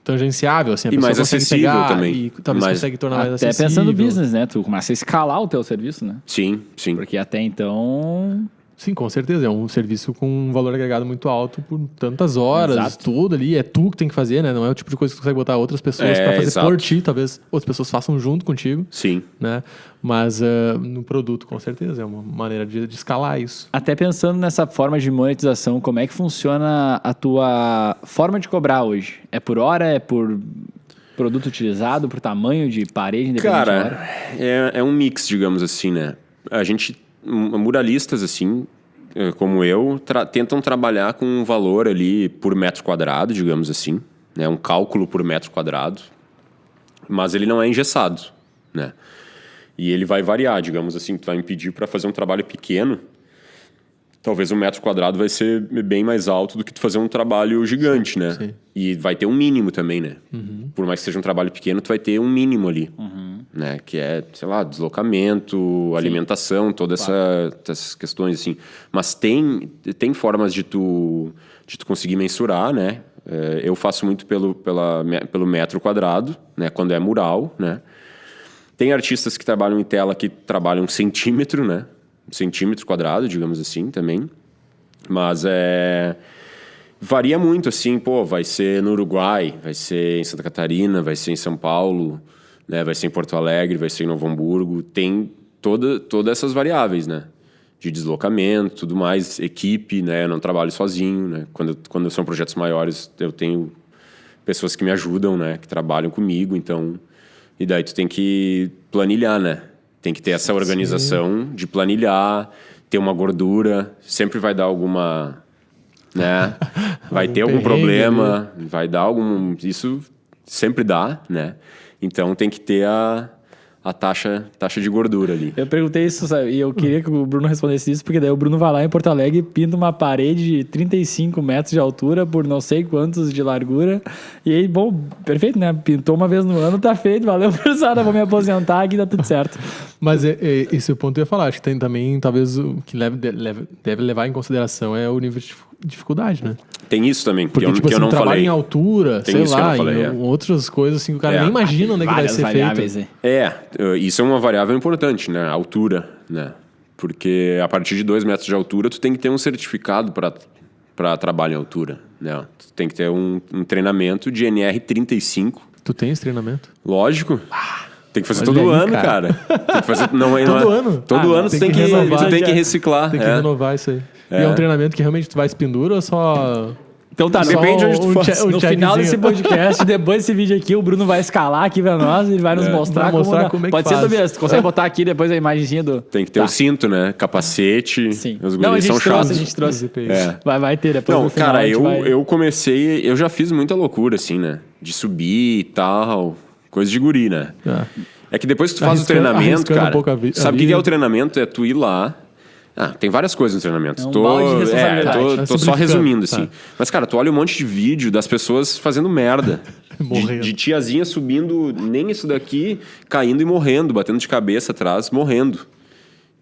tangenciável, assim. A e pessoa mais consegue acessível pegar também. E talvez consegue tornar mais até acessível. pensando no business, né? Tu começa a escalar o teu serviço, né? Sim. Porque até então... Sim, com certeza. É um serviço com um valor agregado muito alto por tantas horas, Exato. Tudo ali. É tu que tem que fazer, né? Não é o tipo de coisa que tu consegue botar outras pessoas para fazer exato. por ti. Talvez outras pessoas façam junto contigo. Sim. Né? Mas no produto, com certeza, é uma maneira de escalar isso. Até pensando nessa forma de monetização, como é que funciona a tua forma de cobrar hoje? É por hora? É por produto utilizado? Por tamanho de parede? Independente da hora? Cara, é um mix, digamos assim, né? A gente, muralistas, assim, como eu, tentam trabalhar com um valor ali por metro quadrado, digamos assim, né? Um cálculo por metro quadrado, mas ele não é engessado, né? E ele vai variar, digamos assim, tu vai me pedir para fazer um trabalho pequeno, talvez um metro quadrado vai ser bem mais alto do que tu fazer um trabalho gigante, né? Sim. E vai ter um mínimo também, né? Por mais que seja um trabalho pequeno, tu vai ter um mínimo ali, né? Que é, sei lá, deslocamento, alimentação, todas essas questões, assim. Mas tem formas de tu conseguir mensurar, né? Eu faço muito pelo metro quadrado, né? Quando é mural, né? Tem artistas que trabalham em tela que trabalham centímetro, né? Centímetro quadrado, digamos assim, também. Mas varia muito, assim, vai ser no Uruguai, vai ser em Santa Catarina, vai ser em São Paulo, né? Vai ser em Porto Alegre, vai ser em Novo Hamburgo. Tem todas essas variáveis, né? De deslocamento, tudo mais, equipe, né? Eu não trabalho sozinho, né? Quando são projetos maiores, eu tenho pessoas que me ajudam, né? Que trabalham comigo, então... E daí tu tem que planilhar, né? Tem que ter essa organização de planilhar, ter uma gordura, sempre vai dar alguma, né? Vai ter algum problema, vai dar algum... Isso sempre dá, né? Então tem que ter a taxa de gordura ali. Eu perguntei isso, sabe? E eu queria que o Bruno respondesse isso, porque daí o Bruno vai lá em Porto Alegre e pinta uma parede de 35 metros de altura por não sei quantos de largura. E aí, bom, perfeito, né? Pintou uma vez no ano, tá feito, valeu, pesada, vou me aposentar aqui, tá tudo certo. Mas esse é o ponto que eu ia falar. Acho que tem também, talvez, o que deve levar em consideração é o nível de dificuldade, né? Tem isso também, porque, que eu não trabalho falei. Em altura, tem sei isso lá, que eu não falei, outras coisas assim que o cara nem imagina onde é que vai ser feito. Isso é uma variável importante, né? A altura, né? Porque a partir de 2 metros de altura, tu tem que ter um certificado para trabalho em altura, né? Tu tem que ter um treinamento de NR35. Tu tem esse treinamento? Lógico. Tem que fazer todo ano, cara. Tem que fazer... Todo ano? Todo ano tu tem que reciclar. Tem que renovar isso aí. E é um treinamento que realmente tu vai se pendura ou só... Então tá, Depende de onde tu faz. no final desse podcast, depois desse vídeo aqui, o Bruno vai escalar aqui pra nós e vai nos mostrar, como é que faz. Pode ser, Tobias, tu consegue botar aqui depois a imagenzinha do... Tem que ter o cinto, né? Capacete. Sim. Os Não, guris são chatos. a gente trouxe. É. Vai ter depois Não, no final, cara, a gente vai... eu comecei... Eu já fiz muita loucura, assim, né? De subir e tal. Coisa de guri, né? É que depois que tu faz o treinamento, cara... um pouco a sabe o que é o treinamento? É tu ir lá... tem várias coisas no treinamento. É um balde de responsabilidade. Tô só resumindo, assim. Tá. Mas, cara, tu olha um monte de vídeo das pessoas fazendo merda. Morrendo. de tiazinha subindo, nem isso daqui, caindo e morrendo, batendo de cabeça atrás, morrendo.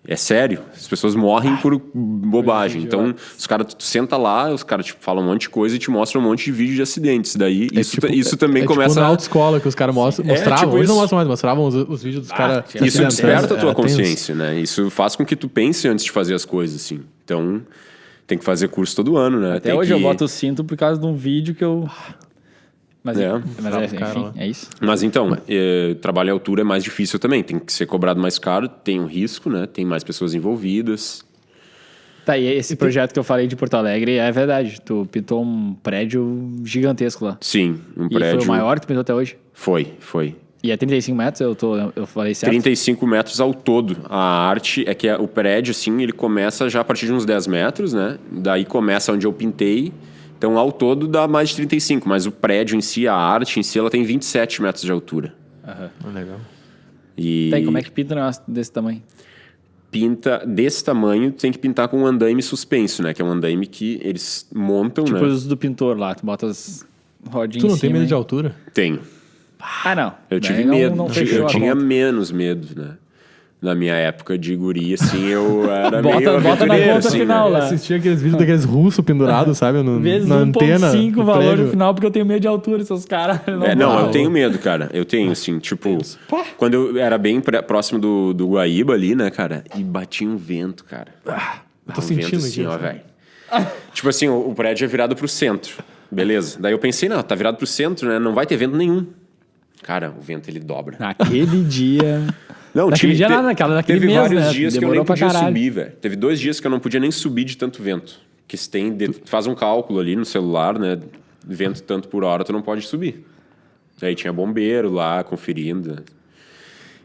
É sério. As pessoas morrem por bobagem. Então, os caras, tu senta lá, os caras falam um monte de coisa e te mostram um monte de vídeo de acidentes. Daí, isso também começa... Tipo na autoescola que os caras mostravam. tipo Hoje isso. não mostram mais, mostravam os vídeos dos caras... Isso desperta a tua tem consciência, né? Isso faz com que tu pense antes de fazer as coisas, assim. Então, tem que fazer curso todo ano, né? Até hoje eu boto o cinto por causa de um vídeo que eu... Mas enfim, é isso. Mas então, trabalho em altura é mais difícil também. Tem que ser cobrado mais caro, tem um risco, né? Tem mais pessoas envolvidas. Tá, e esse projeto que eu falei de Porto Alegre é verdade. Tu pintou um prédio gigantesco lá. Sim, um E prédio... foi o maior que tu pintou até hoje? Foi. E é 35 metros? Eu falei certo? 35 metros ao todo. A arte é que o prédio, assim, ele começa já a partir de uns 10 metros, né? Daí começa onde eu pintei. Então, ao todo, dá mais de 35. Mas o prédio em si, a arte em si, ela tem 27 metros de altura. Legal. E Tá, e como é que pinta um negócio desse tamanho? pinta desse tamanho, tem que pintar com um andaime suspenso, né? Que é um andaime que eles montam, Tipo né? os do pintor lá, tu bota as rodinhas Tu não em tem cima medo de e- altura? Tenho. Ah, não. Eu Daí tive não- medo. não fechou Eu a tinha conta. menos medo, né? Na minha época de guri, assim, eu era Bota- meio bota na aventureiro, conta assim, final né? lá. Assistia aqueles vídeos daqueles russos pendurados, sabe? Vezes na antena. 1.5 o do valor prédio. no final, porque eu tenho medo de altura, seus caras. Não, eu tenho medo, cara. Eu tenho, assim, tipo... Quando eu era bem próximo do Guaíba ali, né, cara? E batia um vento, cara. Eu tô Um vento sentindo assim, aqui, ó, assim. velho. Tipo assim, o prédio é virado pro centro. Beleza. Daí eu pensei, não, tá virado pro centro, né? Não vai ter vento nenhum. Cara, o vento, ele dobra. Naquele dia... Não, Naquele dia nada, naquele teve mês, vários né? dias que eu Demorou nem pra podia caralho. subir, velho. Teve 2 dias que eu não podia nem subir de tanto vento. Que se tem... Faz um cálculo ali no celular, né? Vento tanto por hora, tu não pode subir. Aí tinha bombeiro lá, conferindo.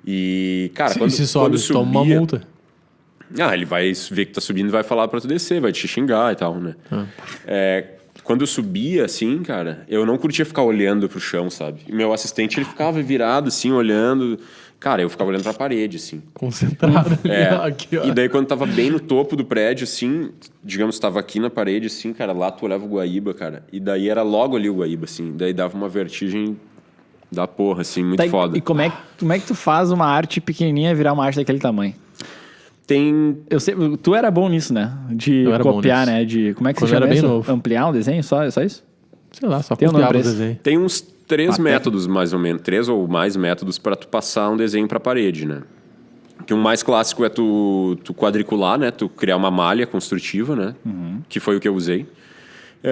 E, cara, Se quando sobe, subia... toma uma multa. Ele vai ver que tá subindo e vai falar pra tu descer, vai te xingar e tal, né? Quando eu subia, assim, cara, eu não curtia ficar olhando pro chão, sabe? E meu assistente, ele ficava virado, assim, olhando... Cara, eu ficava olhando pra parede, assim. Concentrado. Aqui, ó. E daí, quando tava bem no topo do prédio, assim, digamos, tava aqui na parede, assim, cara, lá tu olhava o Guaíba, cara. E daí era logo ali o Guaíba, assim. Daí dava uma vertigem da porra, assim, muito Tá, foda. E como é que tu faz uma arte pequenininha virar uma arte daquele tamanho? Tem... Eu sei, tu era bom nisso, né? De Eu era bom copiar, nisso. né? De, como é que Quando se chama eu era bem isso? novo. Ampliar um desenho? Só isso? Sei lá, só Tem um nome copiava pra o isso? desenho. Tem uns 3 Uma métodos, mais ou menos. 3 ou mais métodos para tu passar um desenho pra parede, né? Que o mais clássico é tu quadricular, né? Tu criar uma malha construtiva, né? Que foi o que eu usei.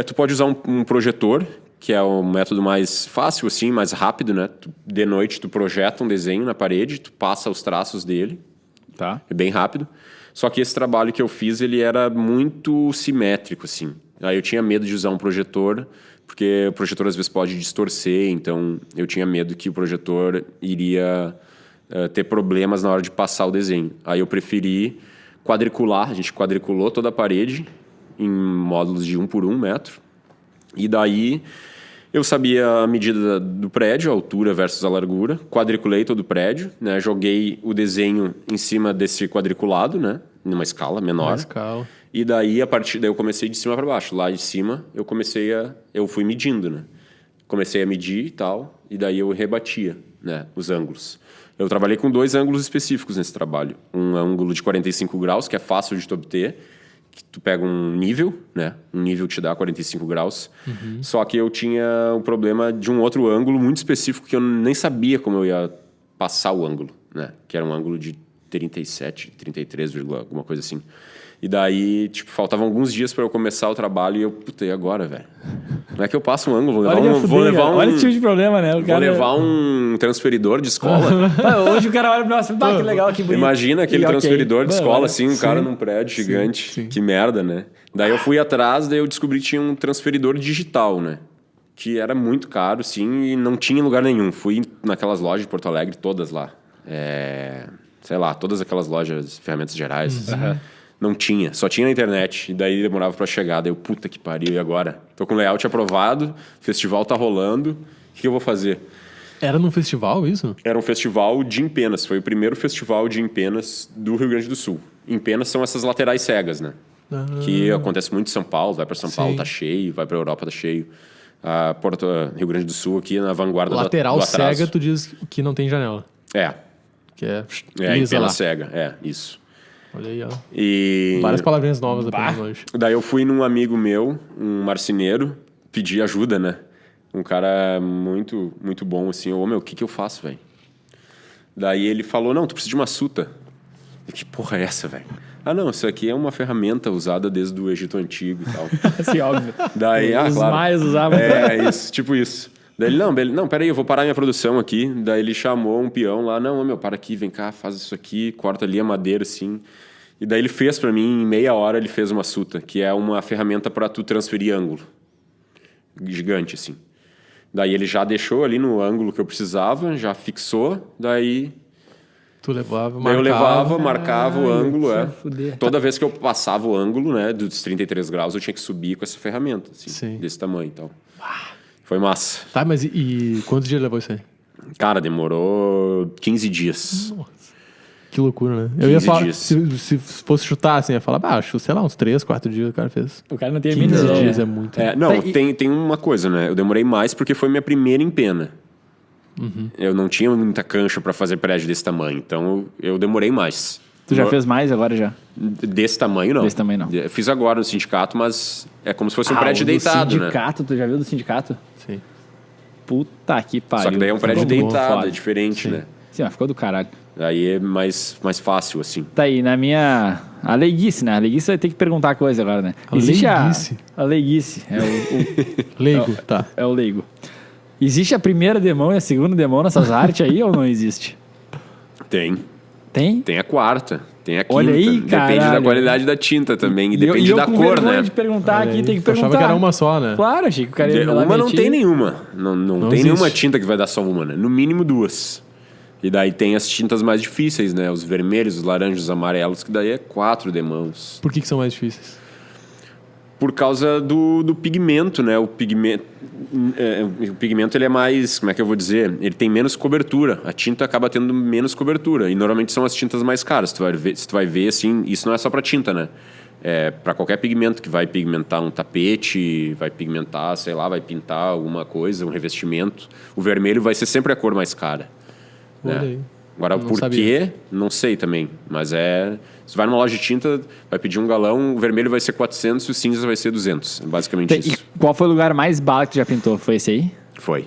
Tu pode usar um projetor, que é o método mais fácil, assim, mais rápido, né? De noite tu projeta um desenho na parede, tu passa os traços dele. Tá. É bem rápido. Só que esse trabalho que eu fiz, ele era muito simétrico, assim. Aí eu tinha medo de usar um projetor, porque o projetor às vezes pode distorcer, então eu tinha medo que o projetor iria ter problemas na hora de passar o desenho. Aí eu preferi quadricular, a gente quadriculou toda a parede em módulos de 1 por 1 metro. E daí eu sabia a medida do prédio, a altura versus a largura, quadriculei todo o prédio, né? Joguei o desenho em cima desse quadriculado, né? Numa escala menor. Uma escala. E daí, a partir daí eu comecei de cima para baixo. Lá de cima, eu fui medindo, né? Comecei a medir e tal, e daí eu rebatia, né? Os ângulos. Eu trabalhei com 2 ângulos específicos nesse trabalho. Um ângulo de 45 graus, que é fácil de tu obter, que tu pega um nível, né? Um nível te dá 45 graus. Só que eu tinha um problema de um outro ângulo muito específico que eu nem sabia como eu ia passar o ângulo, né? Que era um ângulo de 37, 33, alguma coisa assim. E daí, tipo, faltavam alguns dias para eu começar o trabalho e eu, puta, e agora, velho? Não é que eu passo um ângulo, Vou levar esse tipo de problema, né? Vou levar um transferidor de escola. Hoje o cara olha pra nós e fala, que legal, que bonito. Imagina aquele transferidor de escola, assim, um cara Sim. num prédio gigante. Sim. Que merda, né? Daí eu fui atrás, daí eu descobri que tinha um transferidor digital, né? Que era muito caro, sim, e não tinha em lugar nenhum. Fui naquelas lojas de Porto Alegre, todas lá. Sei lá, todas aquelas lojas, ferramentas gerais. Não tinha, só tinha na internet. E daí demorava pra chegar. Daí eu, puta que pariu, e agora? Tô com o layout aprovado, o festival tá rolando, o que eu vou fazer? Era num festival isso? Era um festival de empenas, foi o primeiro festival de empenas do Rio Grande do Sul. Empenas são essas laterais cegas, né? Que acontece muito em São Paulo, vai pra São Paulo, tá cheio, vai pra Europa, tá cheio. Rio Grande do Sul aqui na vanguarda lateral do atraso. cega, tu diz que não tem janela. Que é lisa empena lá. cega, isso. Olha aí, ó. E Várias palavrinhas novas aprendendo hoje. daí eu fui num amigo meu, um marceneiro, pedir ajuda, né? Um cara muito, muito bom, assim. O que eu faço, velho? Daí ele falou, não, tu precisa de uma suta. Que porra é essa, velho? Não, isso aqui é uma ferramenta usada desde o Egito Antigo e tal. Assim, óbvio. Daí, Os claro. maias usavam. Isso, tipo isso. Daí ele, não, peraí, eu vou parar minha produção aqui. Daí ele chamou um peão lá, não, para aqui, vem cá, faz isso aqui, corta ali a madeira, assim. E daí ele fez pra mim, em meia hora, ele fez uma suta, que é uma ferramenta pra tu transferir ângulo. Gigante, assim. Daí ele já deixou ali no ângulo que eu precisava, já fixou, daí... Tu levava, Daí eu levava, marcava o Ai, ângulo, fuder. Toda vez que eu passava o ângulo, né, dos 33 graus, eu tinha que subir com essa ferramenta, assim, Sim. desse tamanho e tal. Foi massa. Tá, mas e quantos dias levou isso aí? Cara, demorou 15 dias. Que loucura, né? Eu ia 15 falar, dias. se fosse chutar assim, eu ia falar, acho, sei lá, uns 3, 4 dias o cara fez. O cara não tem a 15 mínima dias ideia. é muito. Não, tem uma coisa, né? Eu demorei mais porque foi minha primeira empena. Eu não tinha muita cancha pra fazer prédio desse tamanho, então eu demorei mais. Tu já fez mais agora já? Desse tamanho, não. Desse tamanho, não. Eu fiz agora no sindicato, mas é como se fosse um prédio deitado, né? Sindicato, tu já viu do sindicato? Sim. Puta que pariu. Só que daí é um prédio Ficou deitado, foda. é diferente, né? Sim, mas ficou do caralho. Aí é mais fácil, assim. Tá aí, na minha... A leiguice, né? A leiguice vai ter que perguntar coisa agora, né? A leiguice? A leiguice. Leigo, tá. É o leigo. Existe a primeira demão e a segunda demão nessas artes aí ou não existe? Tem. Tem? Tem a quarta, tem a quinta. Olha aí, depende caralho. da qualidade da tinta também. E eu depende da com cor, vergonha né? de perguntar Olha aqui, aí. tem que Eu perguntar. achava que era uma só, né? Claro, achei que o cara ia lá Uma não meter. tem nenhuma. Não tem existe. nenhuma tinta que vai dar só uma, né? No mínimo 2. E daí tem as tintas mais difíceis, né? Os vermelhos, os laranjas, os amarelos, que daí é 4 demãos. Por que são mais difíceis? Por causa do pigmento, né? O pigmento ele é mais, como é que eu vou dizer? Ele tem menos cobertura. A tinta acaba tendo menos cobertura. E normalmente são as tintas mais caras. Se tu vai ver, assim, isso não é só pra tinta, né? É para qualquer pigmento que vai pigmentar um tapete, vai pigmentar, sei lá, vai pintar alguma coisa, um revestimento. O vermelho vai ser sempre a cor mais cara. Olha Né? aí. Agora, Não por sabia. quê? Não sei também. Mas Você vai numa loja de tinta, vai pedir um galão, o vermelho vai ser 400 e o cinza vai ser 200. É basicamente E isso. qual foi o lugar mais bala que tu já pintou? Foi esse aí? Foi.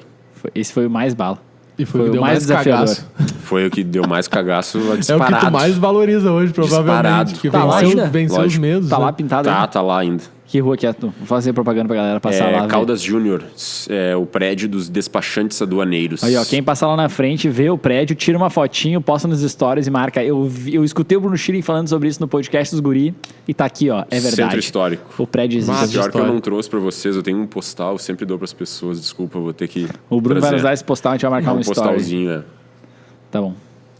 Esse foi o mais bala. E foi o que o deu mais mais desafiador. cagaço. Foi o que deu mais cagaço É o disparado. que tu mais valoriza hoje, provavelmente. Disparado. Que Tá lá ainda? venceu os Lógico. medos. Tá né? lá pintado aí? Tá lá ainda. Que rua que é? Tu? Vou fazer propaganda pra galera passar lá. ver. Caldas Júnior, o prédio dos despachantes aduaneiros. Aí, ó, quem passar lá na frente, vê o prédio, tira uma fotinho, posta nos stories e marca. Eu escutei o Bruno Schilling falando sobre isso no podcast dos Guri e tá aqui, ó, é verdade. Centro histórico. O prédio existe. Pior que eu histórico. não trouxe pra vocês, eu tenho um postal, eu sempre dou pras pessoas, desculpa, eu vou ter que O Bruno vai trazer. nos dar esse postal, a gente vai marcar um story. postalzinho, Tá bom.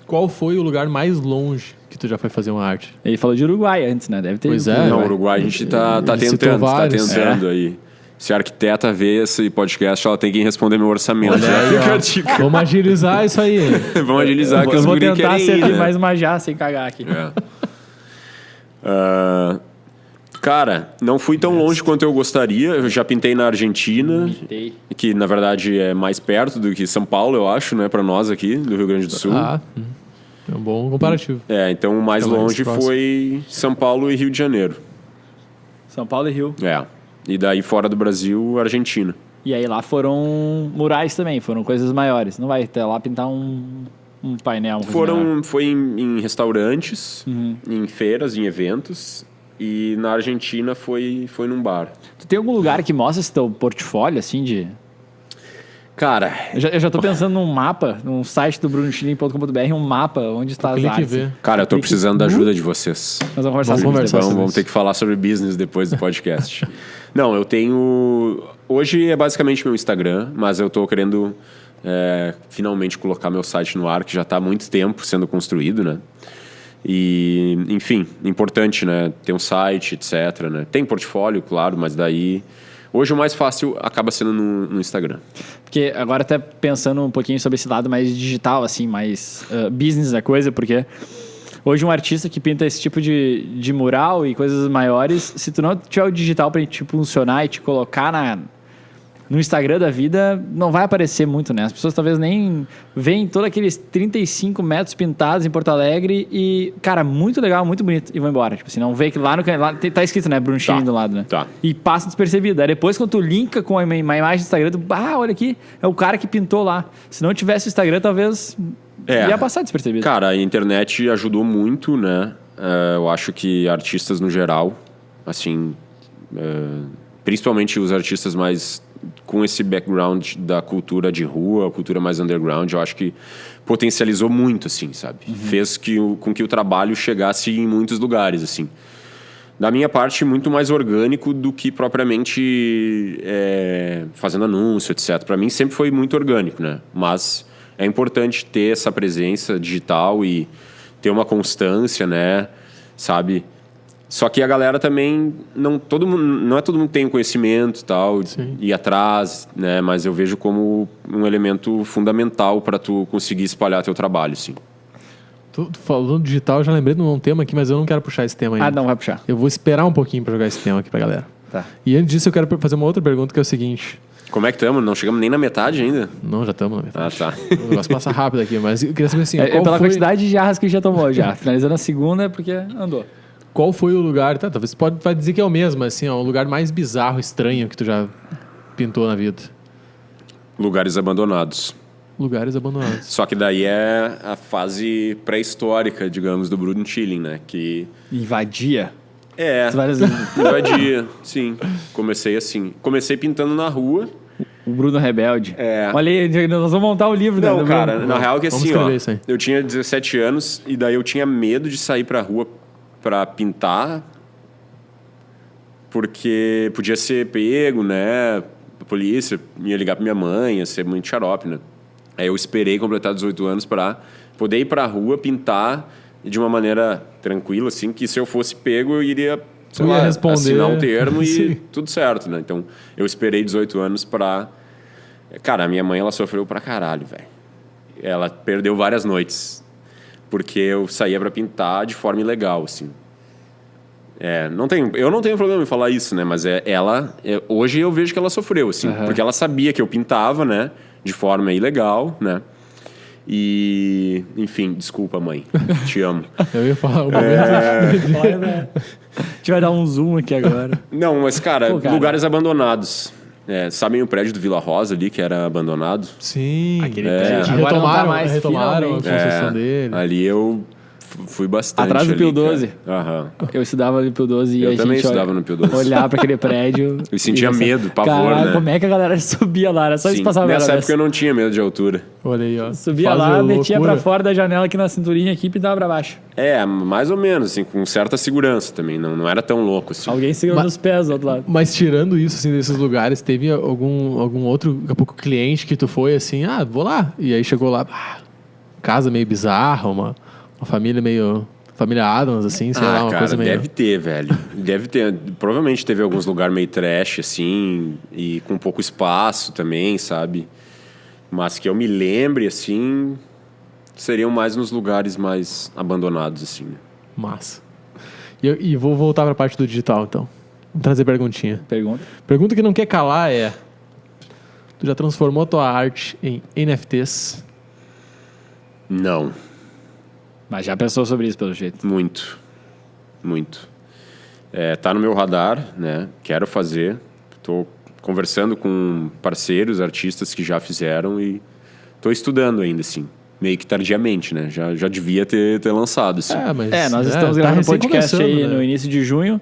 Qual foi o lugar mais longe que tu já foi fazer uma arte? Ele falou de Uruguai antes, né? Deve ter. Pois ido é. pro Não, Uruguai. Uruguai a gente tá Ele citou tentando, vários. aí. Se a arquiteta vê esse podcast, ela tem que responder meu orçamento. Já Aí, fica ó. a dica. Vamos agilizar isso aí. Vamos agilizar que Eu os vou guri tentar querem ir, servir né? mais uma já sem cagar aqui. Cara, não fui tão longe quanto eu gostaria. Eu já pintei na Argentina, Pintei. que na verdade é mais perto do que São Paulo, eu acho, né? Pra nós aqui, do Rio Grande do Sul. É um bom comparativo. Então o mais É mais longe próximo. foi São Paulo e Rio de Janeiro. São Paulo e Rio. E daí fora do Brasil, Argentina. E aí lá foram murais também, foram coisas maiores. Não vai até lá pintar um painel. uma coisa menor. Foi em restaurantes, em feiras, em eventos. E na Argentina foi num bar. Tu tem algum lugar que mostra esse teu portfólio, assim, de... Cara, Eu já tô pensando num mapa, num site do brunochilim.com.br, um mapa onde está as Clique e artes. vê. eu tô precisando da ajuda de vocês. Nós vamos conversar sobre isso. Vamos ter que falar sobre business depois do podcast. Não, eu tenho... Hoje é basicamente meu Instagram, mas eu tô querendo finalmente colocar meu site no ar, que já tá há muito tempo sendo construído, né? E, enfim, importante, né? Ter um site, etc, né? Tem portfólio, claro, mas daí... Hoje o mais fácil acaba sendo no Instagram. Porque agora até pensando um pouquinho sobre esse lado mais digital, assim, mais business da coisa, porque hoje um artista que pinta esse tipo de mural e coisas maiores, se tu não tiver o digital pra te funcionar e te colocar no Instagram da vida, não vai aparecer muito, né? As pessoas talvez nem veem todos aqueles 35 metros pintados em Porto Alegre e, cara, muito legal, muito bonito, e vão embora. Tipo assim, não vê que lá tá escrito, né, Bruno Chilim do lado, né? Tá. E passa despercebido. Aí depois, quando tu linka com uma imagem do Instagram, tu, olha aqui, é o cara que pintou lá. Se não tivesse o Instagram, talvez ia passar despercebido. Cara, a internet ajudou muito, né? Eu acho que artistas no geral, assim, principalmente os artistas mais com esse background da cultura de rua, cultura mais underground, eu acho que potencializou muito, assim, sabe? Fez com que o trabalho chegasse em muitos lugares, assim. Da minha parte, muito mais orgânico do que propriamente fazendo anúncio, etc. Para mim sempre foi muito orgânico, né? Mas é importante ter essa presença digital e ter uma constância, né? Sabe? Só que a galera também não é todo mundo que tem o conhecimento, tal, ir atrás, né? Mas eu vejo como um elemento fundamental para tu conseguir espalhar teu trabalho, sim. Tu falando digital, eu já lembrei de um tema aqui, mas eu não quero puxar esse tema ainda. Não vai puxar. Eu vou esperar um pouquinho pra jogar esse tema aqui pra galera. Tá. E antes disso, eu quero fazer uma outra pergunta, que é o seguinte. Como é que estamos? Não chegamos nem na metade ainda? Não, já estamos na metade. Tá. O negócio passa rápido aqui, mas eu queria saber assim... Pela quantidade de jarras que já tomou, já. Finalizando a segunda é porque andou. Qual foi o lugar... Tá, talvez você vai dizer que é o mesmo, assim, o lugar mais bizarro, estranho que tu já pintou na vida. Lugares abandonados. Lugares abandonados. Só que daí é a fase pré-histórica, digamos, do Bruno Chilim, né? Que... Invadia. Invadia, sim. Comecei assim. Comecei pintando na rua. O Bruno Rebelde. Olha aí, nós vamos montar o livro. Não, do cara, Bruno. na real que assim, isso aí. eu tinha 17 anos e daí eu tinha medo de sair pra rua pra pintar porque podia ser pego, né? A polícia ia ligar pra minha mãe, ia ser muito xarope, né? Aí eu esperei completar 18 anos pra poder ir pra rua, pintar de uma maneira tranquila, assim, que se eu fosse pego eu iria, sei lá, responder. assinar um termo e Sim. tudo certo, né? Então eu esperei 18 anos pra... Cara, a minha mãe, ela sofreu pra caralho, velho. Ela perdeu várias noites porque eu saía pra pintar de forma ilegal, assim. Eu não tenho problema em falar isso, né? Mas hoje eu vejo que ela sofreu, assim. Porque ela sabia que eu pintava, né? De forma ilegal, né? E... Enfim, desculpa, mãe. Te amo. Eu ia falar o A gente vai dar um zoom aqui agora. Não, mas, cara, Pô, cara. lugares abandonados. Sabem o prédio do Vila Rosa ali, que era abandonado? Sim. Aquele Que agora não tá mais, retomaram a finalmente. construção dele. Ali eu fui bastante. Atrás do ali, Pio 12. cara. Aham. Eu estudava no Pio 12 e Eu a também gente estudava no Pio 12. olhar pra aquele prédio. Eu sentia medo, pavor, Caralho, né? como é que a galera subia lá? Era só Sim. isso passar Nessa época eu não tinha medo de altura. Olha aí, ó. Subia Faz lá, a metia loucura. pra fora da janela aqui na cinturinha aqui e pintava pra baixo. Mais ou menos, assim, com certa segurança também. Não era tão louco, assim. Alguém segurando os pés do outro lado. Mas tirando isso, assim, desses lugares, teve algum outro, daqui a pouco, cliente que tu foi assim, vou lá. E aí chegou lá, casa meio bizarra, uma família meio... Família Adams, assim, sei lá, uma cara, coisa meio... deve ter, velho. Deve ter. Provavelmente teve alguns lugares meio trash, assim, e com pouco espaço também, sabe? Mas que eu me lembre, assim, seriam mais nos lugares mais abandonados, assim. Né? Massa. E vou voltar pra parte do digital, então. Vou trazer perguntinha. Pergunta. Pergunta que não quer calar é... Tu já transformou tua arte em NFTs? Não. Mas já pensou sobre isso, pelo jeito. Muito. Muito. Tá no meu radar, né? Quero fazer. Tô conversando com parceiros, artistas que já fizeram e tô estudando ainda, assim. meio que tardiamente, né? Já devia ter lançado, assim. Mas, nós estamos gravando um podcast aí né? no início de junho.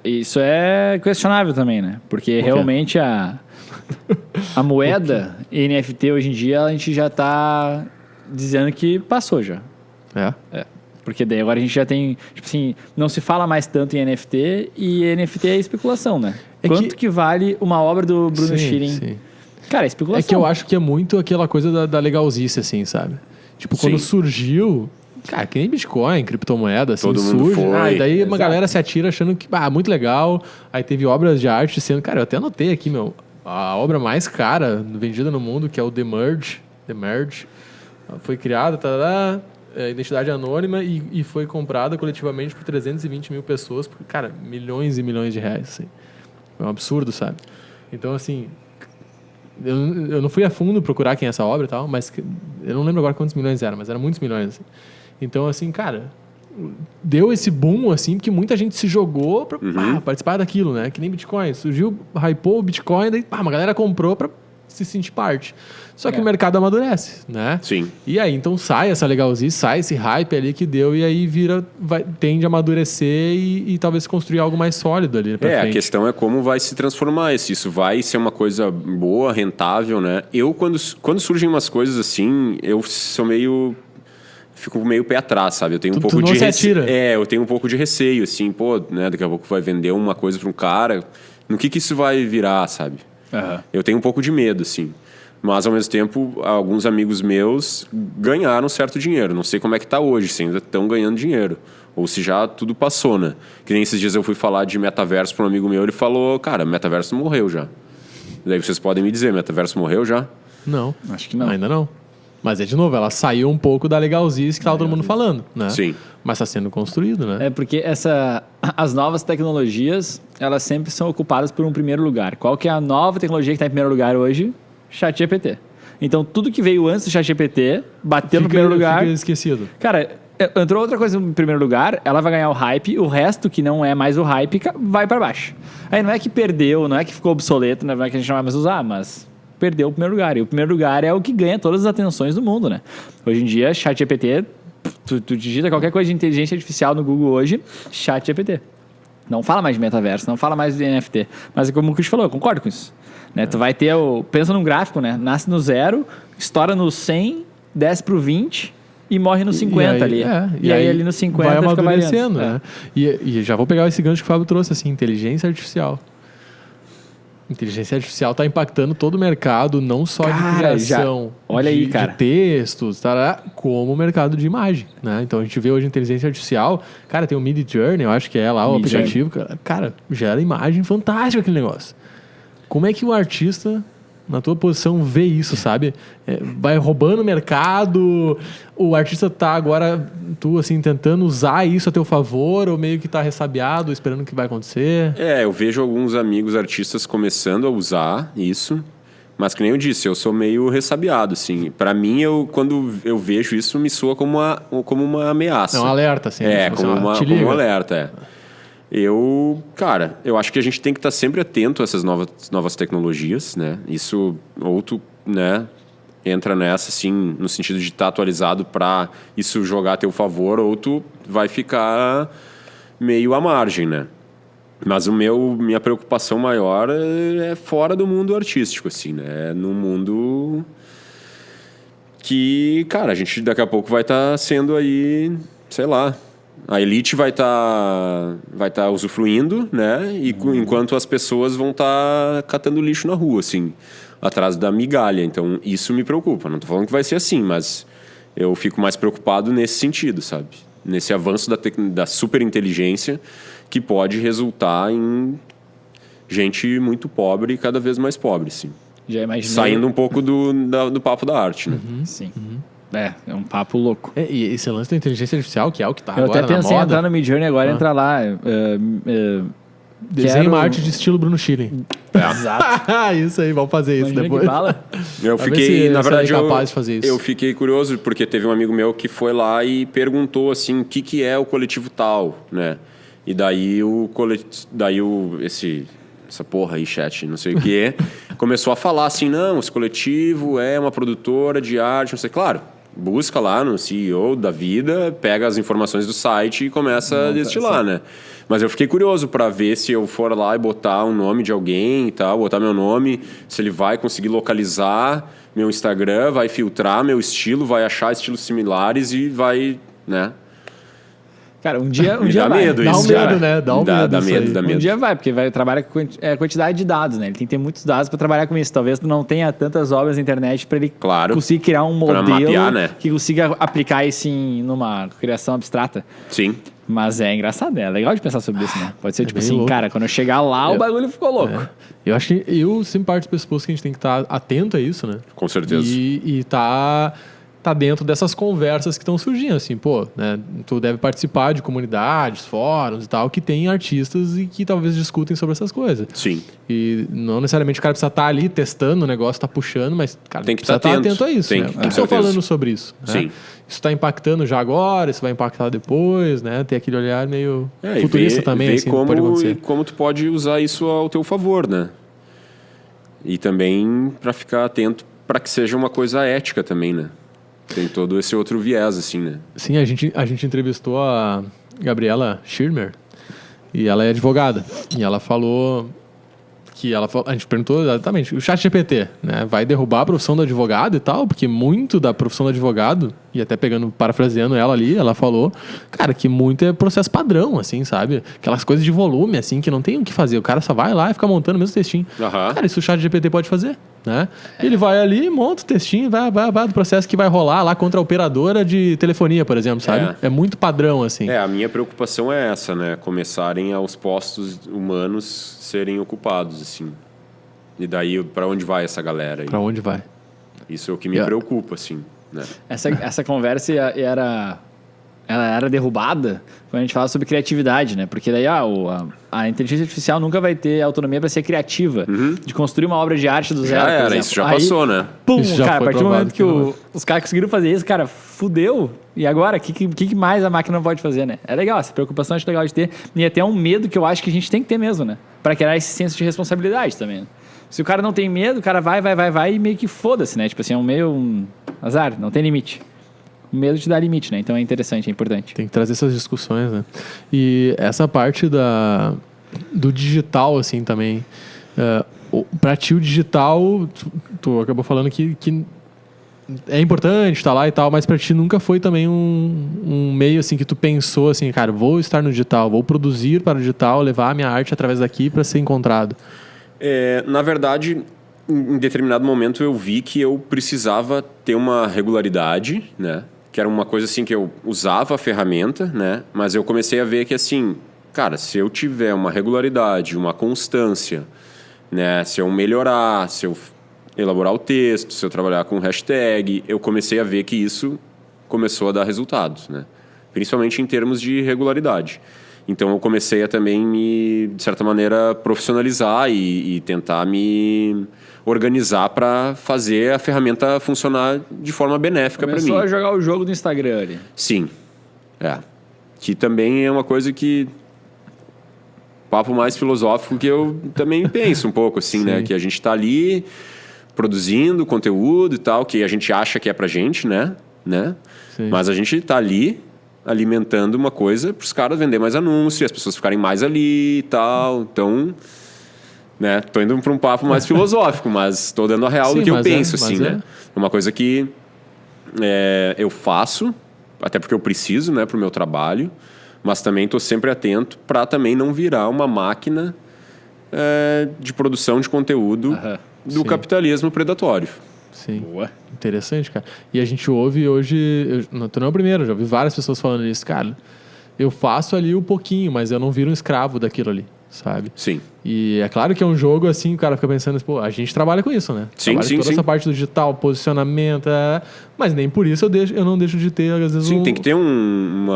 Isso é questionável também, né? Porque realmente a moeda NFT hoje em dia a gente já tá dizendo que passou já. Porque daí agora a gente já tem, tipo assim, não se fala mais tanto em NFT e NFT é especulação, né? Quanto que vale uma obra do Bruno Schiring? Sim. Cara, é especulação. É que eu acho que é muito aquela coisa da legalzice, assim, sabe? Tipo, quando surgiu... Cara, que nem Bitcoin, criptomoeda, assim, todo mundo foi. E daí uma galera se atira achando que, muito legal. Aí teve obras de arte sendo... Cara, eu até anotei aqui, a obra mais cara vendida no mundo, que é o The Merge. Foi criada, identidade anônima e foi comprada coletivamente por 320 mil pessoas. Por, cara, milhões e milhões de reais, assim. É um absurdo, sabe? Então, assim... Eu não fui a fundo procurar quem é essa obra e tal, mas eu não lembro agora quantos milhões eram, mas eram muitos milhões, assim. Então, assim, cara, deu esse boom, assim, porque muita gente se jogou pra participar daquilo, né? Que nem Bitcoin. Surgiu, hypou o Bitcoin, daí uma galera comprou pra se sentir parte. Só que o mercado amadurece, né? Sim. E aí, então, sai essa legalzice, sai esse hype ali que deu, e aí tende a amadurecer e talvez construir algo mais sólido ali pra frente. A questão é como vai se transformar isso. Isso vai ser uma coisa boa, rentável, né? Eu, quando surgem umas coisas assim, eu sou meio... Fico meio pé atrás, sabe? Eu tenho um pouco de receio. Eu tenho um pouco de receio, assim, né? Daqui a pouco vai vender uma coisa pra um cara. No que isso vai virar, sabe? Eu tenho um pouco de medo, assim. Mas, ao mesmo tempo, alguns amigos meus ganharam certo dinheiro. Não sei como é que tá hoje, se ainda estão ganhando dinheiro. Ou se já tudo passou, né? Que nem esses dias eu fui falar de metaverso para um amigo meu, ele falou, cara, metaverso morreu já. Daí vocês podem me dizer, metaverso morreu já? Não. Acho que não. Ainda não. Mas de novo, ela saiu um pouco da legalzice que tava todo mundo falando, né? Sim. Mas está sendo construído, né? É porque as novas tecnologias, elas sempre são ocupadas por um primeiro lugar. Qual que é a nova tecnologia que está em primeiro lugar hoje? ChatGPT. Então, tudo que veio antes do ChatGPT, bateu no primeiro lugar... Fica esquecido. Cara, entrou outra coisa no primeiro lugar, ela vai ganhar o hype, o resto, que não é mais o hype, vai para baixo. Aí não é que perdeu, não é que ficou obsoleto, não é que a gente não vai mais usar, mas... perdeu o primeiro lugar. E o primeiro lugar é o que ganha todas as atenções do mundo, né? Hoje em dia, ChatGPT, tu digita qualquer coisa de inteligência artificial no Google hoje, ChatGPT. Não fala mais de metaverso, não fala mais de NFT. Mas é como o Chris falou, eu concordo com isso. Né? Tu vai ter pensa num gráfico, né? Nasce no 0, estoura no 100, desce pro 20 e morre no 50 ali. E aí ali no 50 vai fica amadurecendo, né? E já vou pegar esse gancho que o Fábio trouxe, assim, inteligência artificial. Inteligência artificial está impactando todo o mercado, não só de criação de textos, como o mercado de imagem, né? Então a gente vê hoje inteligência artificial, cara, tem o Midjourney, eu acho que é lá o aplicativo, cara, gera imagem fantástica aquele negócio. Como é que o artista, na tua posição, vê isso, sabe? Vai roubando o mercado, o artista tá agora, tu assim, tentando usar isso a teu favor, ou meio que tá ressabiado, esperando o que vai acontecer? Eu vejo alguns amigos artistas começando a usar isso, mas que nem eu disse, eu sou meio ressabiado, assim. Pra mim, quando eu vejo isso, me soa como uma ameaça. É um alerta, assim. Como um alerta, Eu acho que a gente tem que estar sempre atento a essas novas tecnologias, né? Isso, ou tu, né, entra nessa, assim, no sentido de estar atualizado para isso jogar a teu favor, ou tu vai ficar meio à margem, né? Mas minha preocupação maior é fora do mundo artístico, assim, né? É no mundo que, cara, a gente daqui a pouco vai estar sendo aí, sei lá... A elite vai tá usufruindo, né? E enquanto as pessoas vão estar catando lixo na rua, assim, atrás da migalha. Então, isso me preocupa. Não tô falando que vai ser assim, mas eu fico mais preocupado nesse sentido, sabe? Nesse avanço da superinteligência que pode resultar em gente muito pobre e cada vez mais pobre, assim. Já imaginou? Saindo um pouco do papo da arte, né? Sim. É um papo louco. E esse lance da inteligência artificial, que é o que tá agora na moda... Eu até pensei em entrar no Midjourney agora e entrar lá. Desenho uma arte de estilo Bruno Schiring. Exato. Isso aí, vamos fazer isso depois. Eu fiquei, na verdade, capaz de fazer isso. Eu fiquei curioso, porque teve um amigo meu que foi lá e perguntou, assim, o que é o coletivo tal, né? E daí essa porra aí, chat, não sei o que, começou a falar assim, não, esse coletivo é uma produtora de arte, não sei, claro, busca lá no CEO da vida, pega as informações do site e começa a destilar, né? Mas eu fiquei curioso para ver se eu for lá e botar um nome de alguém e tal, botar meu nome, se ele vai conseguir localizar meu Instagram, vai filtrar meu estilo, vai achar estilos similares e vai, né? Cara, um dia dá vai. medo Dá um isso, medo, cara. né? Dá um medo Dá isso medo, aí. dá medo. Um dia vai, porque vai trabalhar com quantidade de dados, né? Ele tem que ter muitos dados para trabalhar com isso. Talvez tu não tenha tantas obras na internet para ele Claro. conseguir criar um Pra modelo mapear, né? que consiga aplicar isso numa criação abstrata. Sim. Mas é engraçado, né? É legal de pensar sobre isso, né? Pode ser tipo bem assim, louco. cara, quando eu chegar lá, o bagulho ficou louco. Eu acho que eu sempre parto do pressuposto que a gente tem que estar atento a isso, né? Com certeza. E tá dentro dessas conversas que estão surgindo, assim, pô, né? Tu deve participar de comunidades, fóruns e tal, que tem artistas e que talvez discutem sobre essas coisas. Sim. E não necessariamente o cara precisa estar ali testando o negócio, tá puxando, mas, cara, Tem que precisa estar estar atento. atento a isso, Tem né? que, O com que estão certeza. falando sobre isso? Né? Sim. Isso está impactando já agora, isso vai impactar depois, né? Tem aquele olhar meio futurista e também, ver assim, que pode acontecer. como tu pode usar isso ao teu favor, né? E também para ficar atento para que seja uma coisa ética também, né? Tem todo esse outro viés, assim, né? Sim, a gente entrevistou a Gabriela Schirmer e ela é advogada. E ela falou que a gente perguntou exatamente, o ChatGPT, né, vai derrubar a profissão do advogado e tal, porque muito da profissão do advogado, e até parafraseando ela ali, ela falou, cara, que muito é processo padrão, assim, sabe? Aquelas coisas de volume, assim, que não tem o que fazer. O cara só vai lá e fica montando o mesmo textinho. Aham. Cara, isso o ChatGPT pode fazer, né? Ele vai ali, monta o textinho, vai do processo que vai rolar lá contra a operadora de telefonia, por exemplo, sabe? É muito padrão, assim. A minha preocupação é essa, né? Começarem aos postos humanos serem ocupados, assim. E daí, para onde vai essa galera aí? Pra onde vai? Isso é o que me preocupa, assim, né? Essa conversa ela era derrubada quando a gente fala sobre criatividade, né? Porque daí a inteligência artificial nunca vai ter autonomia para ser criativa, de construir uma obra de arte do zero, Já por era, exemplo. isso já Aí, passou, né? Pum, Isso já cara, a foi partir do provado momento que que não os caras conseguiram fazer isso, cara, fudeu. E agora? O que mais a máquina pode fazer, né? É legal, essa preocupação acho legal de ter. E até um medo que eu acho que a gente tem que ter mesmo, né? Para criar esse senso de responsabilidade também, né? Se o cara não tem medo, o cara vai e meio que foda-se, né? Tipo assim, é um azar, não tem limite. O medo te dá limite, né? Então é interessante, é importante. Tem que trazer essas discussões, né? E essa parte do digital, assim, também. Pra ti, o digital, tu acabou falando que é importante estar lá e tal, mas pra ti nunca foi também um meio, assim, que tu pensou, assim, cara, vou estar no digital, vou produzir para o digital, levar a minha arte através daqui para ser encontrado. Na verdade, em determinado momento eu vi que eu precisava ter uma regularidade, né? Que era uma coisa assim que eu usava a ferramenta, né? Mas eu comecei a ver que assim, cara, se eu tiver uma regularidade, uma constância, né? Se eu melhorar, se eu elaborar o texto, se eu trabalhar com hashtag, eu comecei a ver que isso começou a dar resultados, né? Principalmente em termos de regularidade. Então eu comecei a também de certa maneira, profissionalizar e tentar me organizar para fazer a ferramenta funcionar de forma benéfica para mim. Começou a jogar o jogo do Instagram ali. Sim. Que também é uma coisa que... Papo mais filosófico que eu também penso um pouco, assim, né? Que a gente tá ali produzindo conteúdo e tal, que a gente acha que é pra gente, né? Sim. Mas a gente tá ali alimentando uma coisa para os caras vender mais anúncios, as pessoas ficarem mais ali e tal. Então, né, tô indo para um papo mais filosófico, mas tô dando a real do que eu penso, assim, né? É uma coisa que eu faço, até porque eu preciso, né, pro meu trabalho, mas também tô sempre atento para também não virar uma máquina de produção de conteúdo do capitalismo predatório. Sim. Boa. Interessante, cara. E a gente ouve hoje... Tu não é o primeiro, já ouvi várias pessoas falando isso. Cara, eu faço ali um pouquinho, mas eu não viro um escravo daquilo ali, sabe? Sim. E é claro que é um jogo assim, o cara fica pensando, pô, a gente trabalha com isso, né? Sim, trabalha toda essa parte do digital, posicionamento, mas nem por isso eu não deixo de ter, às vezes, tem que ter um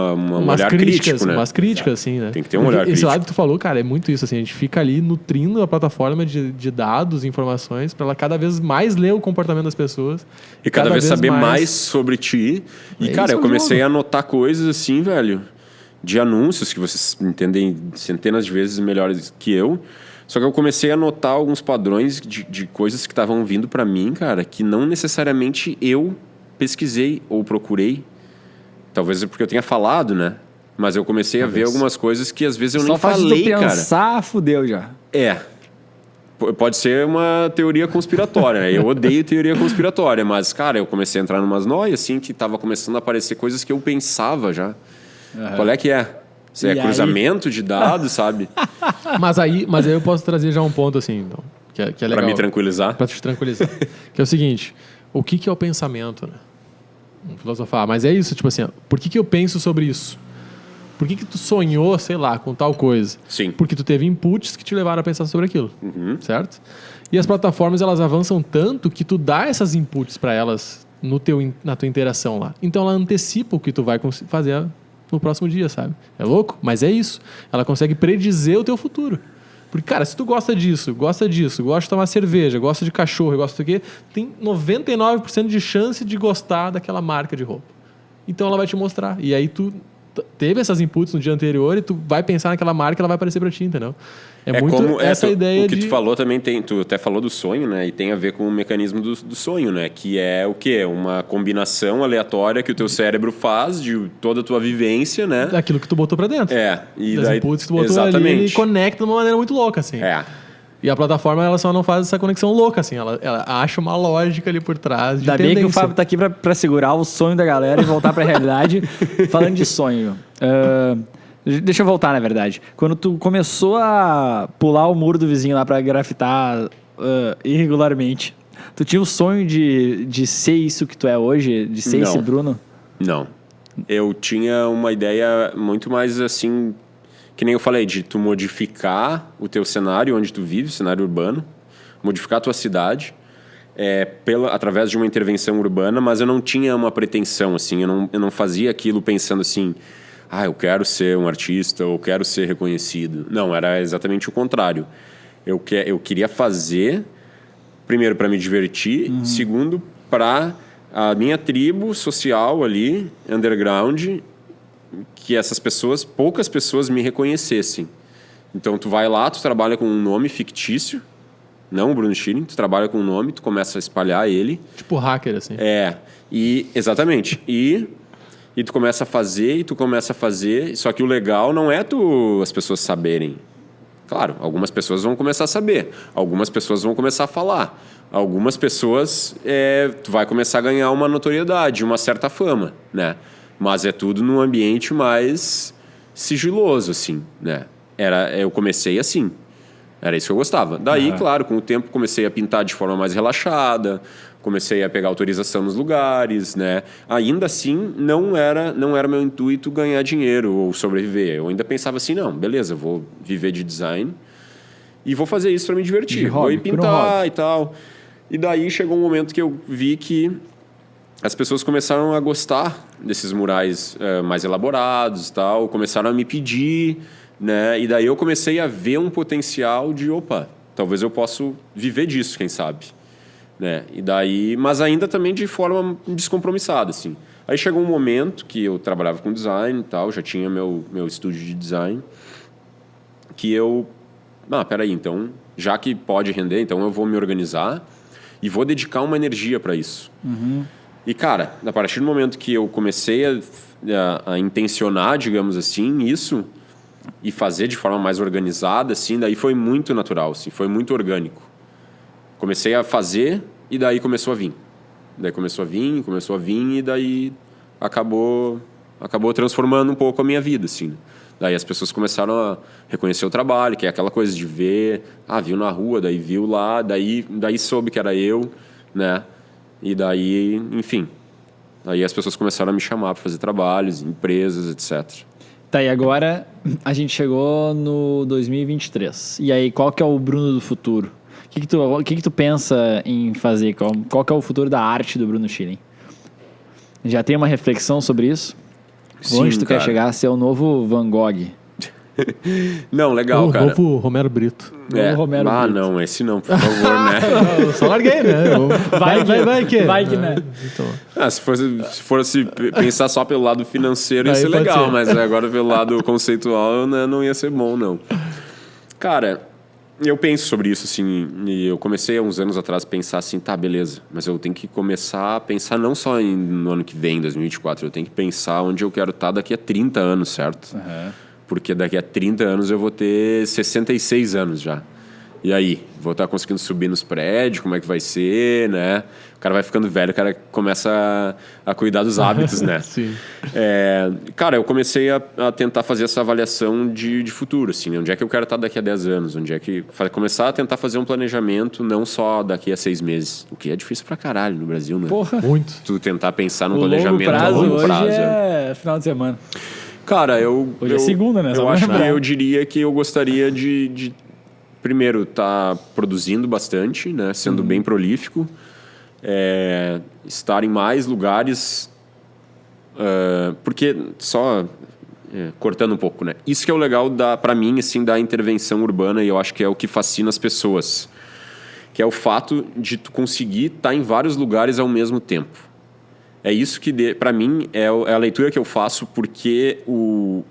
olhar crítico, né? Umas críticas, assim, né? Tem que ter um olhar esse crítico. lado que tu falou, cara, é muito isso, assim, a gente fica ali nutrindo a plataforma de dados, informações, para ela cada vez mais ler o comportamento das pessoas. E cada vez saber mais sobre ti. E, cara, eu comecei a anotar coisas assim, velho, de anúncios que vocês entendem centenas de vezes melhores que eu. Só que eu comecei a notar alguns padrões de coisas que estavam vindo para mim, cara, que não necessariamente eu pesquisei ou procurei, talvez é porque eu tenha falado, né? Mas eu comecei a ver algumas coisas que às vezes eu nem falei, cara. Só pensar, fudeu já. Pode ser uma teoria conspiratória, né? Eu odeio teoria conspiratória, mas, cara, eu comecei a entrar numas noias, assim, que tava começando a aparecer coisas que eu pensava já. Qual é que é? Isso é cruzamento de dados, sabe? Mas aí eu posso trazer já um ponto, assim, então, que é legal. Pra me tranquilizar? Pra te tranquilizar. Que é o seguinte, o que é o pensamento, né? Vamos filosofar, mas é isso, tipo assim, por que eu penso sobre isso? Por que tu sonhou, sei lá, com tal coisa? Sim. Porque tu teve inputs que te levaram a pensar sobre aquilo, certo? E as plataformas, elas avançam tanto que tu dá essas inputs para elas na tua interação lá. Então, ela antecipa o que tu vai fazer no próximo dia, sabe? É louco? Mas é isso. Ela consegue predizer o teu futuro. Porque, cara, se tu gosta disso, gosta de tomar cerveja, gosta de cachorro, gosta do quê, tem 99% de chance de gostar daquela marca de roupa. Então, ela vai te mostrar. E aí, tu teve essas inputs no dia anterior e tu vai pensar naquela marca, ela vai aparecer pra ti, entendeu? É muito como essa ideia o que tu falou também tu até falou do sonho, né? E tem a ver com o mecanismo do sonho, né? Que é o quê? Uma combinação aleatória que o teu cérebro faz de toda a tua vivência, né? Daquilo que tu botou pra dentro. E das daí, inputs que tu botou ali, ele conecta de uma maneira muito louca, assim. E a plataforma, ela só não faz essa conexão louca, assim. Ela acha uma lógica ali por trás de Ainda bem que o Fábio tá aqui pra segurar o sonho da galera e voltar pra realidade. Falando de sonho. Deixa eu voltar, na verdade. Quando tu começou a pular o muro do vizinho lá pra grafitar irregularmente, tu tinha o sonho de ser isso que tu é hoje? De ser esse Bruno? Não. Eu tinha uma ideia muito mais assim... Que nem eu falei, de tu modificar o teu cenário onde tu vive, o cenário urbano, modificar a tua cidade, através de uma intervenção urbana, mas eu não tinha uma pretensão, assim, eu não fazia aquilo pensando assim, eu quero ser um artista, ou quero ser reconhecido. Não, era exatamente o contrário. Eu queria fazer, primeiro, para me divertir, segundo, para a minha tribo social ali, underground, que essas pessoas, poucas pessoas me reconhecessem. Então, tu vai lá, tu trabalha com um nome fictício, não o Bruno Schilling, tu trabalha com um nome, tu começa a espalhar ele. Tipo hacker, assim. Exatamente. E tu começa a fazer, só que o legal não é as pessoas saberem. Claro, algumas pessoas vão começar a saber, algumas pessoas vão começar a falar, algumas pessoas, tu vai começar a ganhar uma notoriedade, uma certa fama, né? Mas é tudo num ambiente mais sigiloso, assim, né? Eu comecei assim. Era isso que eu gostava. Daí, claro, com o tempo comecei a pintar de forma mais relaxada, comecei a pegar autorização nos lugares, né? Ainda assim, não era meu intuito ganhar dinheiro ou sobreviver. Eu ainda pensava assim, não, beleza, vou viver de design e vou fazer isso para me divertir. Vou ir pintar e tal. E daí chegou um momento que eu vi que as pessoas começaram a gostar desses murais mais elaborados e tal, começaram a me pedir, né? E daí eu comecei a ver um potencial de, talvez eu possa viver disso, quem sabe, né? E daí, mas ainda também de forma descompromissada, assim. Aí chegou um momento que eu trabalhava com design e tal, já tinha meu estúdio de design, que eu, peraí, então, já que pode render, então eu vou me organizar e vou dedicar uma energia para isso. E, cara, a partir do momento que eu comecei a intencionar, digamos assim, isso e fazer de forma mais organizada, assim, daí foi muito natural, assim, foi muito orgânico. Comecei a fazer e daí começou a vir. Daí começou a vir e daí acabou transformando um pouco a minha vida, assim. Daí as pessoas começaram a reconhecer o trabalho, que é aquela coisa de ver, viu na rua, daí viu lá, daí soube que era eu, né? E daí, enfim, aí as pessoas começaram a me chamar para fazer trabalhos, empresas, etc. Tá, e agora a gente chegou no 2023. E aí, qual que é o Bruno do futuro? O que tu pensa em fazer? Qual que é o futuro da arte do Bruno Schilling? Já tem uma reflexão sobre isso? Sim, onde tu quer chegar a ser o novo Van Gogh? Não, legal, cara. O novo Romero Brito. Romero Brito. Não, esse não, por favor, né? Eu só larguei, né? Vai que, né? Então. Se fosse pensar só pelo lado financeiro, ia ser legal, mas agora pelo lado conceitual, né, não ia ser bom, não. Cara, Eu penso sobre isso, assim, e eu comecei há uns anos atrás a pensar assim, tá, beleza, mas eu tenho que começar a pensar não só no ano que vem, 2024, eu tenho que pensar onde eu quero estar daqui a 30 anos, certo? Uhum. Porque daqui a 30 anos eu vou ter 66 anos já. E aí? Vou estar conseguindo subir nos prédios, como é que vai ser, né? O cara vai ficando velho, o cara começa a cuidar dos hábitos, né? Sim. Cara, eu comecei a tentar fazer essa avaliação de futuro, assim. Onde é que eu quero estar daqui a 10 anos? Onde é que... Começar a tentar fazer um planejamento não só daqui a 6 meses. O que é difícil pra caralho no Brasil, né? Porra. Muito. Tu tentar pensar num O planejamento longo prazo a longo hoje prazo. é final de semana. Cara, Hoje é segunda, né? Só Eu pra acho lembrar. que eu diria que eu gostaria de primeiro, estar produzindo bastante, né? Sendo bem prolífico. Estar em mais lugares. Porque só... cortando um pouco, né? Isso que é o legal, pra mim, assim, da intervenção urbana, e eu acho que é o que fascina as pessoas. Que é o fato de tu conseguir estar em vários lugares ao mesmo tempo. É isso que, pra mim, é a leitura que eu faço, porque o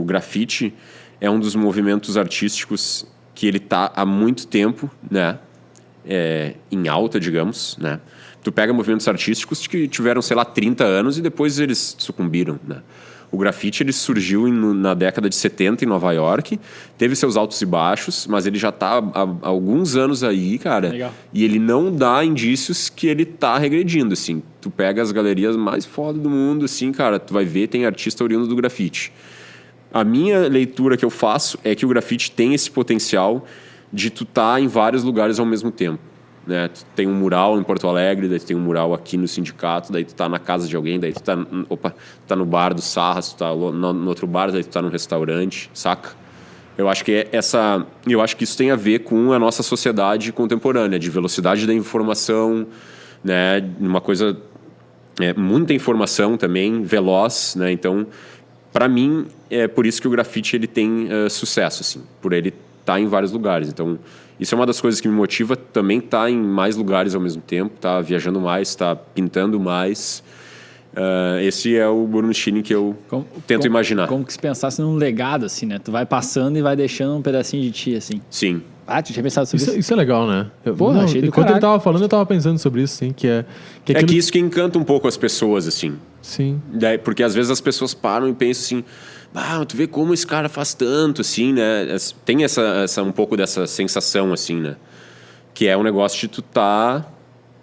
grafite é um dos movimentos artísticos que ele tá há muito tempo, né? Em alta, digamos, né? Tu pega movimentos artísticos que tiveram, sei lá, 30 anos e depois eles sucumbiram, né? O grafite ele surgiu na década de 70 em Nova York, teve seus altos e baixos, mas ele já tá há alguns anos aí, cara. Legal. E ele não dá indícios que ele tá regredindo, assim. Tu pega as galerias mais foda do mundo, assim, cara, tu vai ver, tem artista oriundo do grafite. A minha leitura que eu faço é que o grafite tem esse potencial de tu estar em vários lugares ao mesmo tempo, né? Tu tem um mural em Porto Alegre, daí tu tem um mural aqui no sindicato, daí tu tá na casa de alguém, daí tu tá no bar do Sarras, tu tá no outro bar, daí tu tá no restaurante, saca? Eu acho que isso tem a ver com a nossa sociedade contemporânea, de velocidade da informação, né? Uma coisa... muita informação também, veloz, né? Então... Para mim, é por isso que o grafite ele tem sucesso, assim, por ele estar em vários lugares. Então, isso é uma das coisas que me motiva também, estar em mais lugares ao mesmo tempo, estar viajando mais, estar pintando mais. Esse é o Bruno Schilling que eu tento imaginar. Como que se pensasse num legado, assim, né? Tu vai passando e vai deixando um pedacinho de ti, assim. Sim. Ah, tu tinha pensado sobre isso? Isso é legal, né? Porra, achei do enquanto caralho. ele tava falando, eu tava pensando sobre isso, sim, que Que isso que encanta um pouco as pessoas, assim. Sim. Porque às vezes as pessoas param e pensam assim, tu vê como esse cara faz tanto, assim, né? Tem um pouco dessa sensação, assim, né? Que é um negócio de tu tá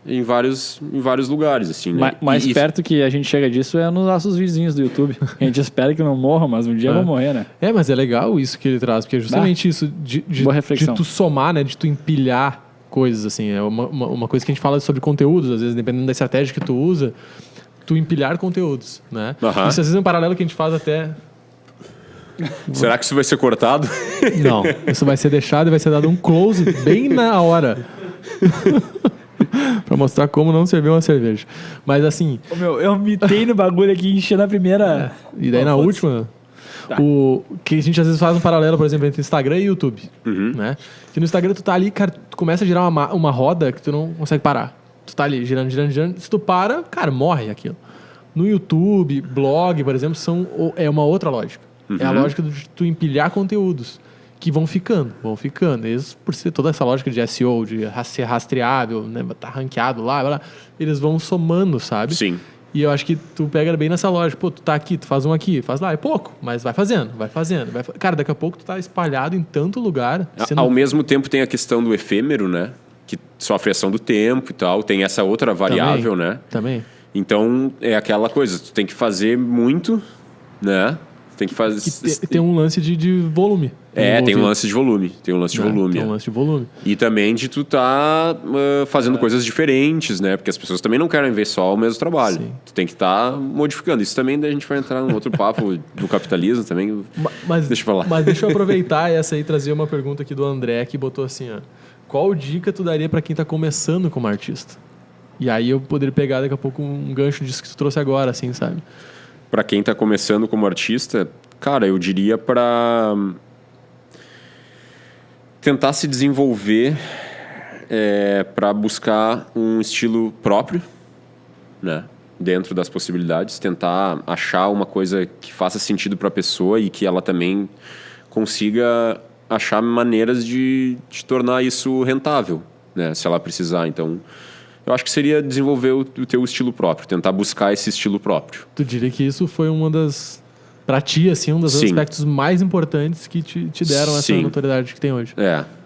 em vários lugares, assim, né? Mais perto que a gente chega disso é nos nossos vizinhos do YouTube. A gente espera que não morram, mas um dia vão morrer, né? Mas é legal isso que ele traz, porque é justamente isso de tu somar, né? De tu empilhar coisas, assim. É uma coisa que a gente fala sobre conteúdos, às vezes, dependendo da estratégia que tu usa, tu empilhar conteúdos, né? Uhum. Isso às vezes é um paralelo que a gente faz até... Será que isso vai ser cortado? Não, isso vai ser deixado e vai ser dado um close bem na hora. Pra mostrar como não servir uma cerveja. Mas assim... Eu mitei no bagulho aqui, enchendo a primeira... E daí na última... Tá. Que a gente às vezes faz um paralelo, por exemplo, entre Instagram e YouTube. Né? Que no Instagram tu tá ali, cara, tu começa a girar uma roda que tu não consegue parar. Tu tá ali girando. Se tu para, cara, morre aquilo. No YouTube, blog, por exemplo, é uma outra lógica. É a lógica de tu empilhar conteúdos que vão ficando. Eles, por ser toda essa lógica de SEO, de ser rastreável, né, tá ranqueado lá, eles vão somando, sabe? Sim. E eu acho que tu pega bem nessa lógica. Pô, tu tá aqui, tu faz um aqui, faz lá. É pouco, mas vai fazendo. Cara, daqui a pouco tu tá espalhado em tanto lugar. Ao mesmo tempo tem a questão do efêmero, né? Que sofre ação do tempo e tal. Tem essa outra variável, né? Também. Então, é aquela coisa. Tu tem que fazer muito, né? Tem que fazer... Tem um lance de volume. Tem um lance de volume. Tem um lance de volume. E também de tu tá fazendo coisas diferentes, né? Porque as pessoas também não querem ver só o mesmo trabalho. Sim. Tu tem que estar modificando. Isso também daí a gente vai entrar num outro papo do capitalismo também. Deixa eu falar. Mas deixa eu aproveitar essa aí e trazer uma pergunta aqui do André, que botou assim, ó. Qual dica tu daria pra quem tá começando como artista? E aí eu poderia pegar daqui a pouco um gancho disso que tu trouxe agora, assim, sabe? Pra quem tá começando como artista, cara, eu diria pra tentar se desenvolver para buscar um estilo próprio, né? Dentro das possibilidades, tentar achar uma coisa que faça sentido para a pessoa e que ela também consiga achar maneiras de tornar isso rentável, né? Se ela precisar. Então, eu acho que seria desenvolver o teu estilo próprio, tentar buscar esse estilo próprio. Tu diria que isso foi uma das... Pra ti, assim, um dos aspectos mais importantes que te deram essa notoriedade que tem hoje.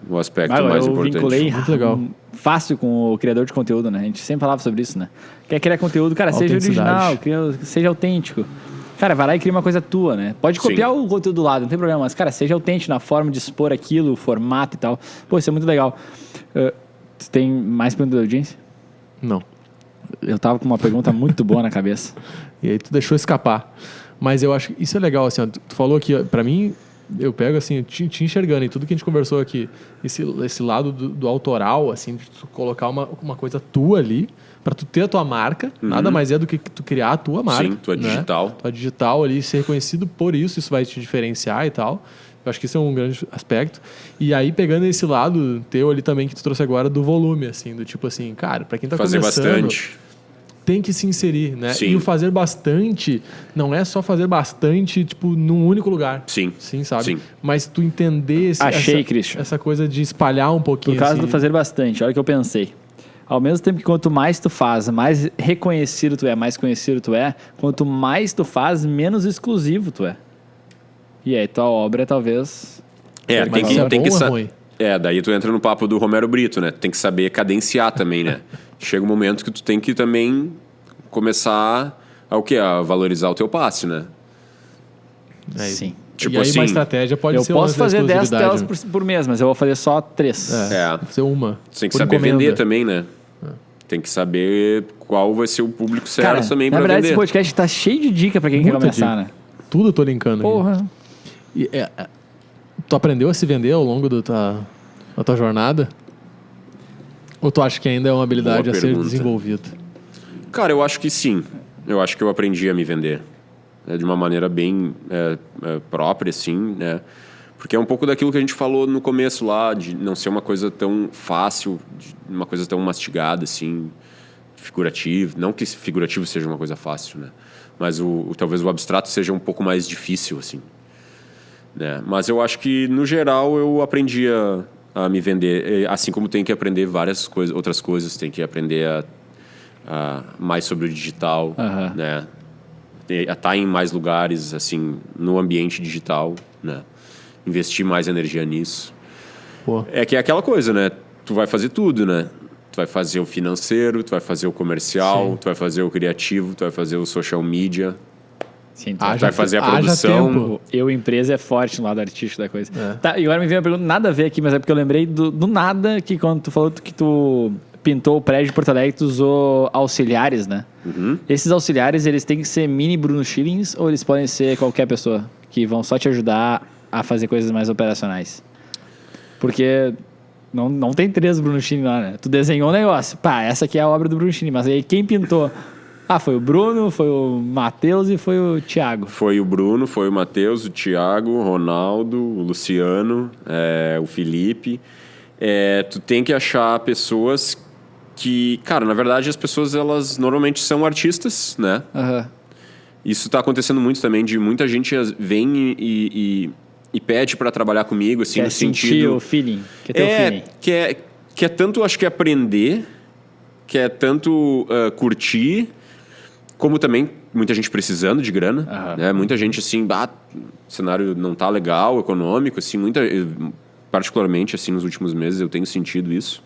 O aspecto mais importante. Eu vinculei muito legal. Fácil com o criador de conteúdo, né? A gente sempre falava sobre isso, né? Quer criar conteúdo, cara, seja original, seja autêntico. Cara, vai lá e cria uma coisa tua, né? Pode copiar o conteúdo do lado, não tem problema. Mas, cara, seja autêntico na forma de expor aquilo, o formato e tal. Pô, isso é muito legal. Você tem mais perguntas da audiência? Não. Eu tava com uma pergunta muito boa na cabeça. E aí tu deixou escapar. Mas eu acho que isso é legal, assim, ó, tu falou aqui, ó, pra mim, eu pego assim, te enxergando em tudo que a gente conversou aqui, esse lado do autoral, assim, de tu colocar uma coisa tua ali, pra tu ter a tua marca, nada mais é do que tu criar a tua marca. Sim, tua digital. Tua digital ali, ser reconhecido por isso vai te diferenciar e tal. Eu acho que isso é um grande aspecto. E aí, pegando esse lado teu ali também, que tu trouxe agora, do volume, assim, do tipo assim, cara, pra quem tá começando... Fazer bastante. Tem que se inserir, né? Sim. E o fazer bastante não é só fazer bastante, tipo, num único lugar. Sim. Sim, sabe? Sim. Mas tu entender essa coisa de espalhar um pouquinho. Por causa assim. do fazer bastante, olha o que eu pensei. Ao mesmo tempo que quanto mais tu faz, mais reconhecido tu é, mais conhecido tu é, quanto mais tu faz, menos exclusivo tu é. E aí tua obra talvez... tem que ruim. Daí tu entra no papo do Romero Brito, né? Tem que saber cadenciar também, né? Chega um momento que tu tem que também começar a valorizar o teu passe, né? Sim. Tipo e aí assim, uma estratégia pode ser... Eu posso fazer 10 telas por mês, mas eu vou fazer só 3. Pode ser uma. Tu tem que saber vender também, né? Tem que saber qual vai ser o público certo também pra vender. Na verdade, esse podcast tá cheio de dica pra quem quer começar, né? Tudo eu tô linkando. Porra. E, tu aprendeu a se vender ao longo da tua jornada? Ou tu acha que ainda é uma habilidade a ser desenvolvida? Cara, eu acho que sim. Eu acho que eu aprendi a me vender. De uma maneira bem própria, assim, né? Porque é um pouco daquilo que a gente falou no começo lá, de não ser uma coisa tão fácil, uma coisa tão mastigada, assim, figurativo. Não que figurativo seja uma coisa fácil, né? Mas talvez o abstrato seja um pouco mais difícil, assim. Né? Mas eu acho que, no geral, eu aprendi a me vender, assim como tem que aprender várias outras coisas, tem que aprender a mais sobre o digital, né? A estar em mais lugares, assim, no ambiente digital, né? Investir mais energia nisso. Pô. É que é aquela coisa, né? Tu vai fazer tudo, né? Tu vai fazer o financeiro, tu vai fazer o comercial, tu vai fazer o criativo, tu vai fazer o social media. Sim, tu vai fazer a produção. Empresa é forte no lado artístico da coisa. Tá, e agora me veio uma pergunta, nada a ver aqui, mas é porque eu lembrei do nada que quando tu falou que tu pintou o prédio de Porto Alegre, tu usou auxiliares, né? Esses auxiliares, eles têm que ser mini Bruno Schillings ou eles podem ser qualquer pessoa que vão só te ajudar a fazer coisas mais operacionais? Porque não tem 3 Bruno Schilling lá, né? Tu desenhou um negócio, pá, essa aqui é a obra do Bruno Schilling, mas aí quem pintou? Foi o Bruno, foi o Matheus e foi o Thiago. Foi o Bruno, foi o Matheus, o Thiago, o Ronaldo, o Luciano, o Felipe. Tu tem que achar pessoas que... Cara, na verdade, as pessoas, elas normalmente são artistas, né? Isso está acontecendo muito também, de muita gente vem e pede para trabalhar comigo, assim, no sentido... o feeling, que é teu feeling. Que é tanto, acho que aprender, que é tanto curtir, como também muita gente precisando de grana, né? Muita gente, assim, o cenário não tá legal, econômico, assim, particularmente, assim, nos últimos meses eu tenho sentido isso.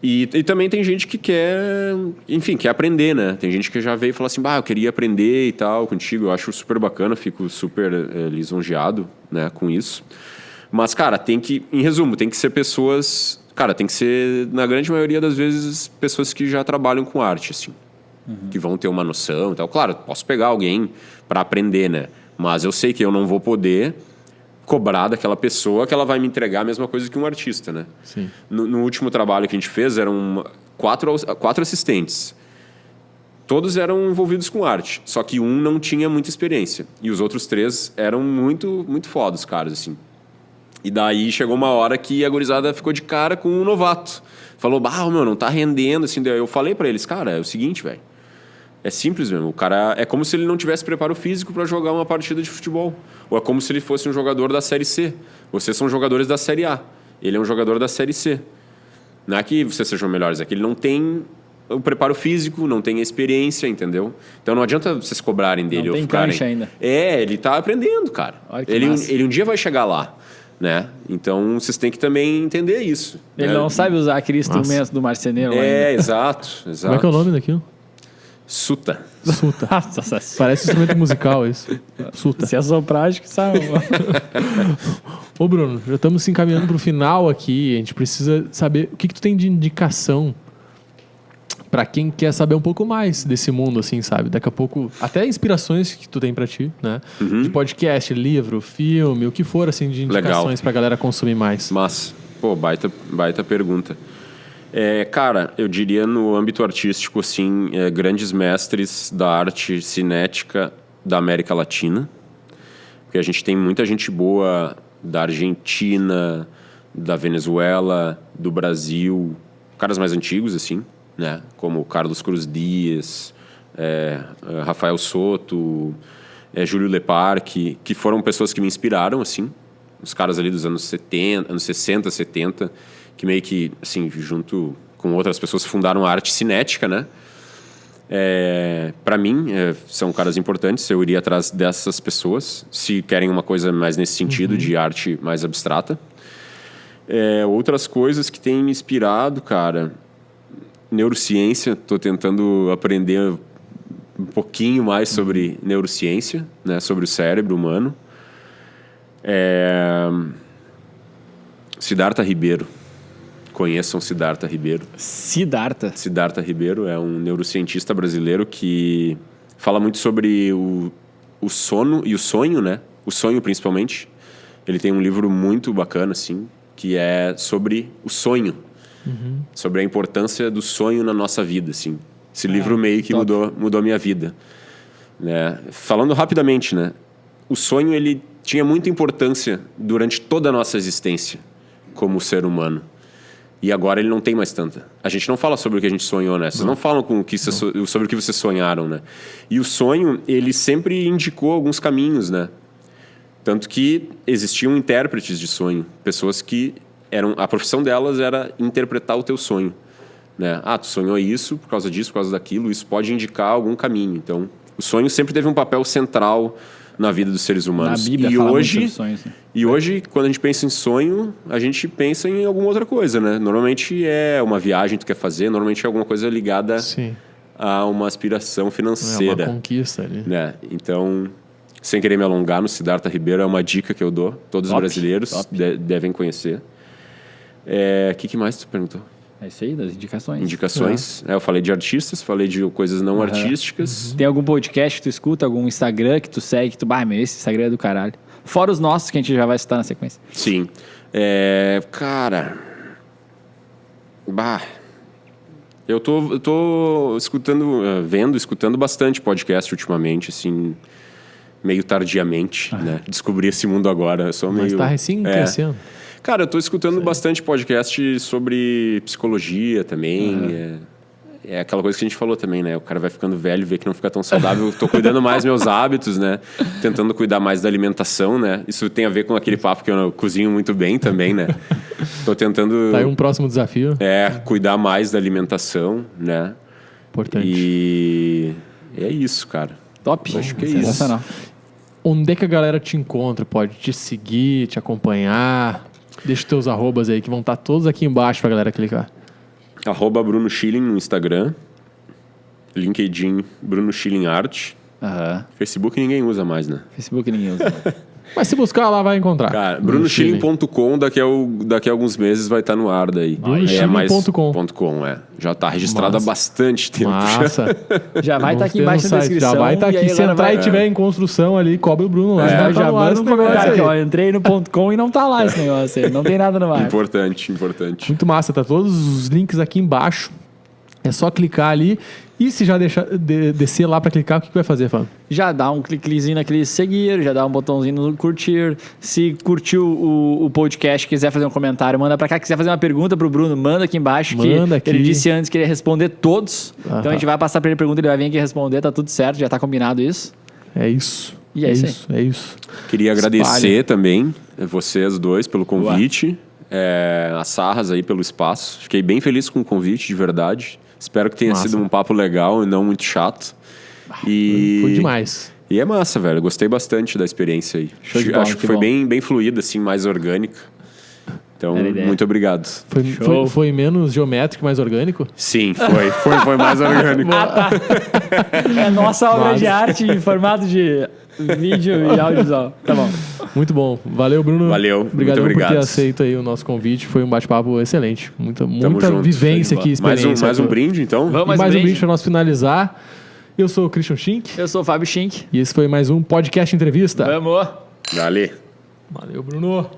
E também tem gente que quer, enfim, quer aprender, né? Tem gente que já veio e falou assim, eu queria aprender e tal contigo, eu acho super bacana, fico super lisonjeado, né, com isso. Mas, cara, em resumo, tem que ser pessoas, tem que ser, na grande maioria das vezes, pessoas que já trabalham com arte, assim. Que vão ter uma noção e tal. Claro, posso pegar alguém para aprender, né? Mas eu sei que eu não vou poder cobrar daquela pessoa que ela vai me entregar a mesma coisa que um artista, né? Sim. No último trabalho que a gente fez, eram 4 assistentes. Todos eram envolvidos com arte, só que um não tinha muita experiência. E os outros 3 eram muito, muito foda, os caras, assim. E daí chegou uma hora que a gurizada ficou de cara com um novato. Falou, não tá rendendo, assim. Daí eu falei pra eles, cara, é o seguinte, velho. É simples mesmo. O cara é como se ele não tivesse preparo físico para jogar uma partida de futebol. Ou é como se ele fosse um jogador da Série C. Vocês são jogadores da Série A. Ele é um jogador da Série C. Não é que vocês sejam melhores, é que ele não tem o preparo físico, não tem a experiência, entendeu? Então não adianta vocês cobrarem dele. Não tem cancha ainda. Ele tá aprendendo, cara. Olha que Ele massa. um dia vai chegar lá, né? Então vocês têm que também entender isso. Ele né? não sabe usar aquele instrumento do marceneiro lá É, ainda. exato. Como é que é o nome daquilo? Suta. Suta. Nossa, Parece instrumento musical isso. Suta. se assoprar, acho que sabe. Ô Bruno, já estamos se encaminhando pro final aqui. A gente precisa saber o que tu tem de indicação para quem quer saber um pouco mais desse mundo, assim, sabe? Daqui a pouco, até inspirações que tu tem para ti, né? De podcast, livro, filme, o que for, assim, de indicações pra galera consumir mais. Mas, pô, baita pergunta. Cara, eu diria no âmbito artístico, assim, grandes mestres da arte cinética da América Latina. Porque a gente tem muita gente boa da Argentina, da Venezuela, do Brasil, caras mais antigos, assim, né? Como Carlos Cruz Dias, Rafael Soto, Júlio Leparque, que foram pessoas que me inspiraram, assim. Os caras ali dos anos 70, anos 60, 70, que meio que, assim, junto com outras pessoas, fundaram a arte cinética, né? Para mim, são caras importantes. Eu iria atrás dessas pessoas, se querem uma coisa mais nesse sentido, de arte mais abstrata. Outras coisas que têm me inspirado, cara... Neurociência, estou tentando aprender um pouquinho mais sobre neurociência, né? Sobre o cérebro humano. Siddhartha Ribeiro. Conheçam Siddhartha Ribeiro. Siddhartha Ribeiro é um neurocientista brasileiro que fala muito sobre o sono e o sonho, né? O sonho, principalmente. Ele tem um livro muito bacana, assim, que é sobre o sonho. Sobre a importância do sonho na nossa vida, assim. Esse livro meio que mudou a minha vida. Né? Falando rapidamente, né? O sonho, ele tinha muita importância durante toda a nossa existência como ser humano. E agora ele não tem mais tanta. A gente não fala sobre o que a gente sonhou, né? Vocês não falam sobre o que vocês sonharam, né? E o sonho, ele sempre indicou alguns caminhos, né? Tanto que existiam intérpretes de sonho. Pessoas que a profissão delas era interpretar o teu sonho, né? Tu sonhou isso por causa disso, por causa daquilo. Isso pode indicar algum caminho. Então, o sonho sempre teve um papel central na vida dos seres humanos. Na Bíblia fala muito sobre sonhos, né? E hoje, quando a gente pensa em sonho, a gente pensa em alguma outra coisa, né? Normalmente é uma viagem que tu quer fazer, normalmente é alguma coisa ligada a uma aspiração financeira. É uma conquista ali. Né? Então, sem querer me alongar, no Siddhartha Ribeiro é uma dica que eu dou. Todos os brasileiros devem conhecer. O que mais tu perguntou? É isso aí, das indicações. Indicações. Eu falei de artistas, falei de coisas não artísticas. Tem algum podcast que tu escuta, algum Instagram que tu segue, que tu... meu, esse Instagram é do caralho. Fora os nossos, que a gente já vai citar na sequência. Sim. Cara... Eu tô escutando bastante podcast ultimamente, assim... Meio tardiamente, né? Descobri esse mundo agora. Mas tá recém crescendo. Cara, eu tô escutando bastante podcast sobre psicologia também. É aquela coisa que a gente falou também, né? O cara vai ficando velho, vê que não fica tão saudável. Eu tô cuidando mais dos meus hábitos, né? Tentando cuidar mais da alimentação, né? Isso tem a ver com aquele papo que eu cozinho muito bem também, né? Tô tentando... Tá aí um próximo desafio. Cuidar mais da alimentação, né? Importante. E é isso, cara. Top. Acho que é isso. Onde é que a galera te encontra? Pode te seguir, te acompanhar? Deixa os teus arrobas aí, que vão estar todos aqui embaixo pra galera clicar. @Bruno Schilling no Instagram. LinkedIn, Bruno Schilling Art. Facebook ninguém usa mais, né? Facebook ninguém usa. Mas se buscar lá, vai encontrar. Cara, brunoschilling.com daqui a alguns meses vai estar no ar daí. brunoschilling.com. Já está registrado há bastante tempo. Massa. Já vai estar aqui embaixo na descrição. Já vai estar aqui. Se entrar e tiver em construção ali, cobre o Bruno lá. Já manda um comentário aqui, ó. Entrei no .com e não tá lá esse negócio aí. Não tem nada no ar. Importante. Muito massa. Tá todos os links aqui embaixo. É só clicar ali. E se já descer lá para clicar, o que vai fazer, Fábio? Já dá um cliquezinho naquele seguir, já dá um botãozinho no curtir. Se curtiu o podcast, quiser fazer um comentário, manda pra cá. Quiser fazer uma pergunta pro Bruno, manda aqui embaixo. Ele disse antes que ele ia responder todos. Então a gente vai passar pra ele a pergunta, ele vai vir aqui responder, tá tudo certo, já tá combinado isso. É isso. E é isso. Queria agradecer também vocês dois pelo convite. As Sarras aí pelo espaço. Fiquei bem feliz com o convite, de verdade. Espero que tenha sido um papo legal e não muito chato. Foi demais. E é massa, velho. Gostei bastante da experiência aí. Acho que foi bem fluida, assim, mais orgânica. Então, muito obrigado. Foi menos geométrico, mais orgânico? Sim, foi mais orgânico. É nossa obra de arte em formato de vídeo e audiovisual. Tá bom. Muito bom. Valeu, Bruno. Valeu. Obrigado por ter aceito aí o nosso convite. Foi um bate-papo excelente. Muita junto, vivência aqui, experiência. Mais um brinde, então? Vamos mais um brinde para nós finalizar. Eu sou o Christian Schink. Eu sou o Fábio Schink. E esse foi mais um Podcast Entrevista. Vamos. Valeu, Bruno.